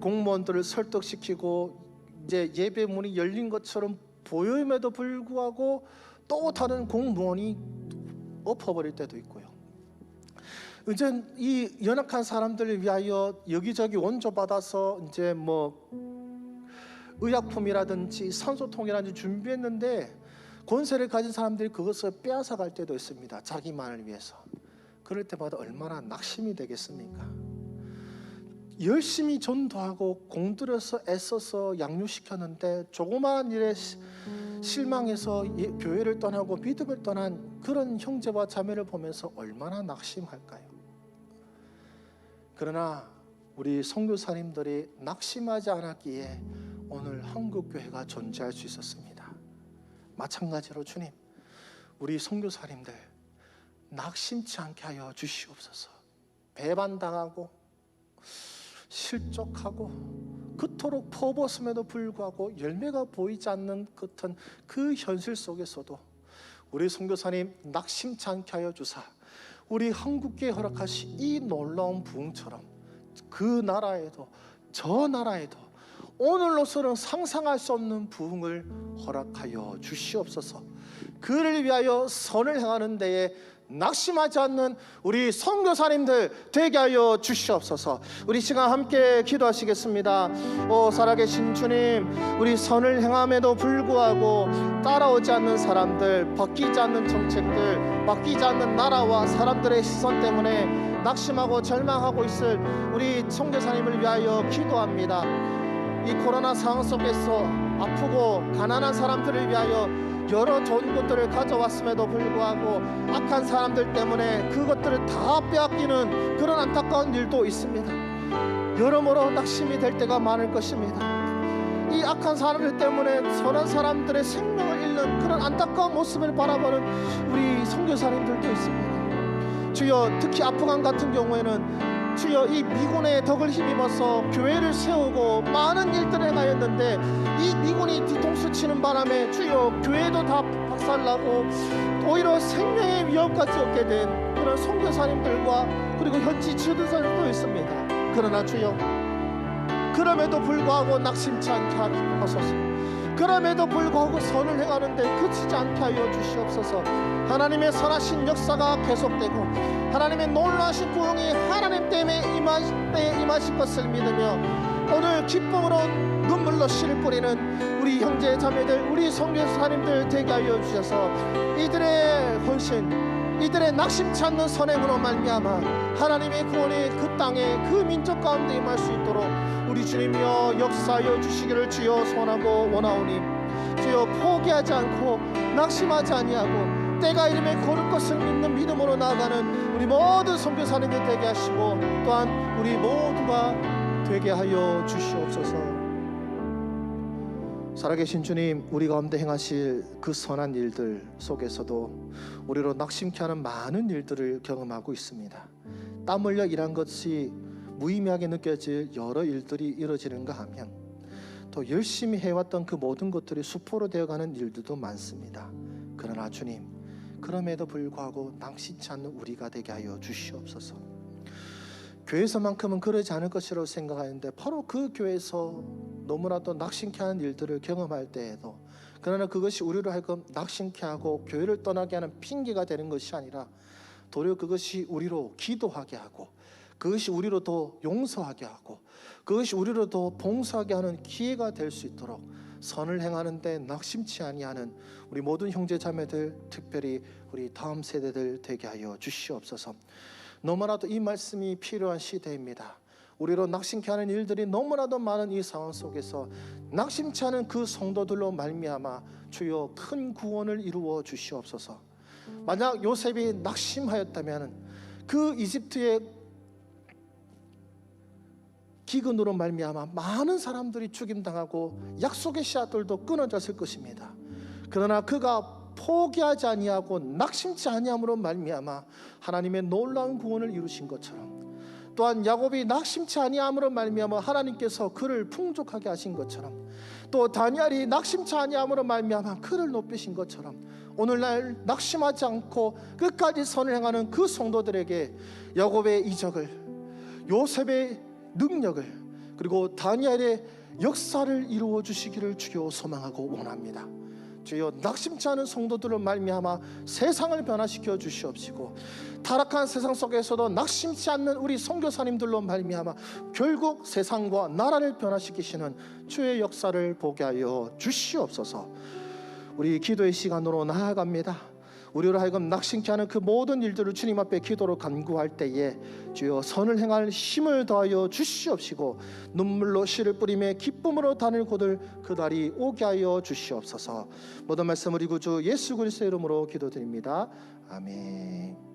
공무원들을 설득시키고 이제 예배문이 열린 것처럼 보임에도 불구하고 또 다른 공무원이 엎어버릴 때도 있고요. 이제 이 연약한 사람들을 위하여 여기저기 원조받아서 이제 뭐 의약품이라든지 산소통이라든지 준비했는데 권세를 가진 사람들이 그것을 빼앗아 갈 때도 있습니다. 자기만을 위해서. 그럴 때마다 얼마나 낙심이 되겠습니까? 열심히 전도하고 공들여서 애써서 양육시켰는데 조그마한 일에 실망해서 교회를 떠나고 믿음을 떠난 그런 형제와 자매를 보면서 얼마나 낙심할까요? 그러나 우리 선교사님들이 낙심하지 않았기에 오늘 한국교회가 존재할 수 있었습니다. 마찬가지로 주님, 우리 선교사님들 낙심치 않게 하여 주시옵소서. 배반당하고 실족하고 그토록 퍼붓음에도 불구하고 열매가 보이지 않는 같은 그 현실 속에서도 우리 선교사님 낙심치 않게 하여 주사 우리 한국교회 허락하신 이 놀라운 부흥처럼 그 나라에도 저 나라에도 오늘로서는 상상할 수 없는 부흥을 허락하여 주시옵소서. 그를 위하여 선을 행하는 데에 낙심하지 않는 우리 선교사님들 되게 하여 주시옵소서. 우리 시간 함께 기도하시겠습니다. 오 살아계신 주님, 우리 선을 행함에도 불구하고 따라오지 않는 사람들, 바뀌지 않는 정책들, 바뀌지 않는 나라와 사람들의 시선 때문에 낙심하고 절망하고 있을 우리 선교사님을 위하여 기도합니다. 이 코로나 상황 속에서 아프고 가난한 사람들을 위하여 여러 좋은 것들을 가져왔음에도 불구하고 악한 사람들 때문에 그것들을 다 빼앗기는 그런 안타까운 일도 있습니다. 여러모로 낙심이 될 때가 많을 것입니다. 이 악한 사람들 때문에 선한 사람들의 생명을 잃는 그런 안타까운 모습을 바라보는 우리 선교사님들도 있습니다. 주여, 특히 아프간 같은 경우에는 주여 이 미군의 덕을 힘입어서 교회를 세우고 많은 일들을 행하였는데 이 미군이 뒤통수 치는 바람에 주여 교회도 다 박살나고 오히려 생명의 위협까지 얻게 된 그런 선교사님들과 그리고 현지 지도자들도 있습니다. 그러나 주여, 그럼에도 불구하고 낙심치 않게 하소서. 그럼에도 불구하고 선을 행하는데 그치지 않게 하여 주시옵소서. 하나님의 선하신 역사가 계속되고 하나님의 놀라우신 부흥이 하나님 때문에 임하실 것을 믿으며 오늘 기쁨으로 눈물로 씨를 뿌리는 우리 형제 자매들, 우리 선교사님들 되게 하여 주셔서 이들의 헌신, 이들의 낙심치 않는 선행으로 말미암아 하나님의 구원이 그 땅에 그 민족 가운데 임할 수 있도록 우리 주님이여 역사하여 주시기를 주여 소원하고 원하오니 주여 포기하지 않고 낙심하지 아니하고 때가 이름에 고를 것을 믿는 믿음으로 나아가는 우리 모든 선교사님이 되게 하시고 또한 우리 모두가 되게 하여 주시옵소서. 살아계신 주님, 우리 가운데 행하실 그 선한 일들 속에서도 우리로 낙심케 하는 많은 일들을 경험하고 있습니다. 땀 흘려 일한 것이 무의미하게 느껴질 여러 일들이 이루어지는가 하면 또 열심히 해왔던 그 모든 것들이 수포로 되어가는 일들도 많습니다. 그러나 주님, 그럼에도 불구하고 낙심치 않는 우리가 되게 하여 주시옵소서. 교회에서만큼은 그러지 않을 것이라고 생각하는데 바로 그 교회에서 너무나도 낙심케 하는 일들을 경험할 때에도, 그러나 그것이 우리로 하여금 낙심케 하고 교회를 떠나게 하는 핑계가 되는 것이 아니라 도리어 그것이 우리로 기도하게 하고, 그것이 우리로 더 용서하게 하고, 그것이 우리로 더 봉사하게 하는 기회가 될 수 있도록 선을 행하는 데 낙심치 아니하는 우리 모든 형제 자매들, 특별히 우리 다음 세대들 되게 하여 주시옵소서. 너무나도 이 말씀이 필요한 시대입니다. 우리로 낙심케 하는 일들이 너무나도 많은 이 상황 속에서 낙심치 않은 그 성도들로 말미암아 주여 큰 구원을 이루어 주시옵소서. 만약 요셉이 낙심하였다면 그 이집트의 기근으로 말미암아 많은 사람들이 죽임당하고 약속의 씨앗들도 끊어졌을 것입니다. 그러나 그가 포기하지 아니하고 낙심치 아니함으로 말미암아 하나님의 놀라운 구원을 이루신 것처럼, 또한 야곱이 낙심치 아니함으로 말미암아 하나님께서 그를 풍족하게 하신 것처럼, 또 다니엘이 낙심치 아니함으로 말미암아 그를 높이신 것처럼, 오늘날 낙심하지 않고 끝까지 선을 행하는 그 성도들에게 야곱의 이적을, 요셉의 능력을, 그리고 다니엘의 역사를 이루어 주시기를 주여 소망하고 원합니다. 주여 낙심치 않은 성도들을 말미암아 세상을 변화시켜 주시옵시고, 타락한 세상 속에서도 낙심치 않는 우리 선교사님들로 말미암아 결국 세상과 나라를 변화시키시는 주의 역사를 보게 하여 주시옵소서. 우리 기도의 시간으로 나아갑니다. 우리로 하여금 낙심케 하는 그 모든 일들을 주님 앞에 기도로 간구할 때에 주여 선을 행할 힘을 더하여 주시옵시고, 눈물로 씨를 뿌리며 기쁨으로 단을 거둘 그날이 오게 하여 주시옵소서. 모든 말씀 우리 구주 예수 그리스도의 이름으로 기도드립니다. 아멘.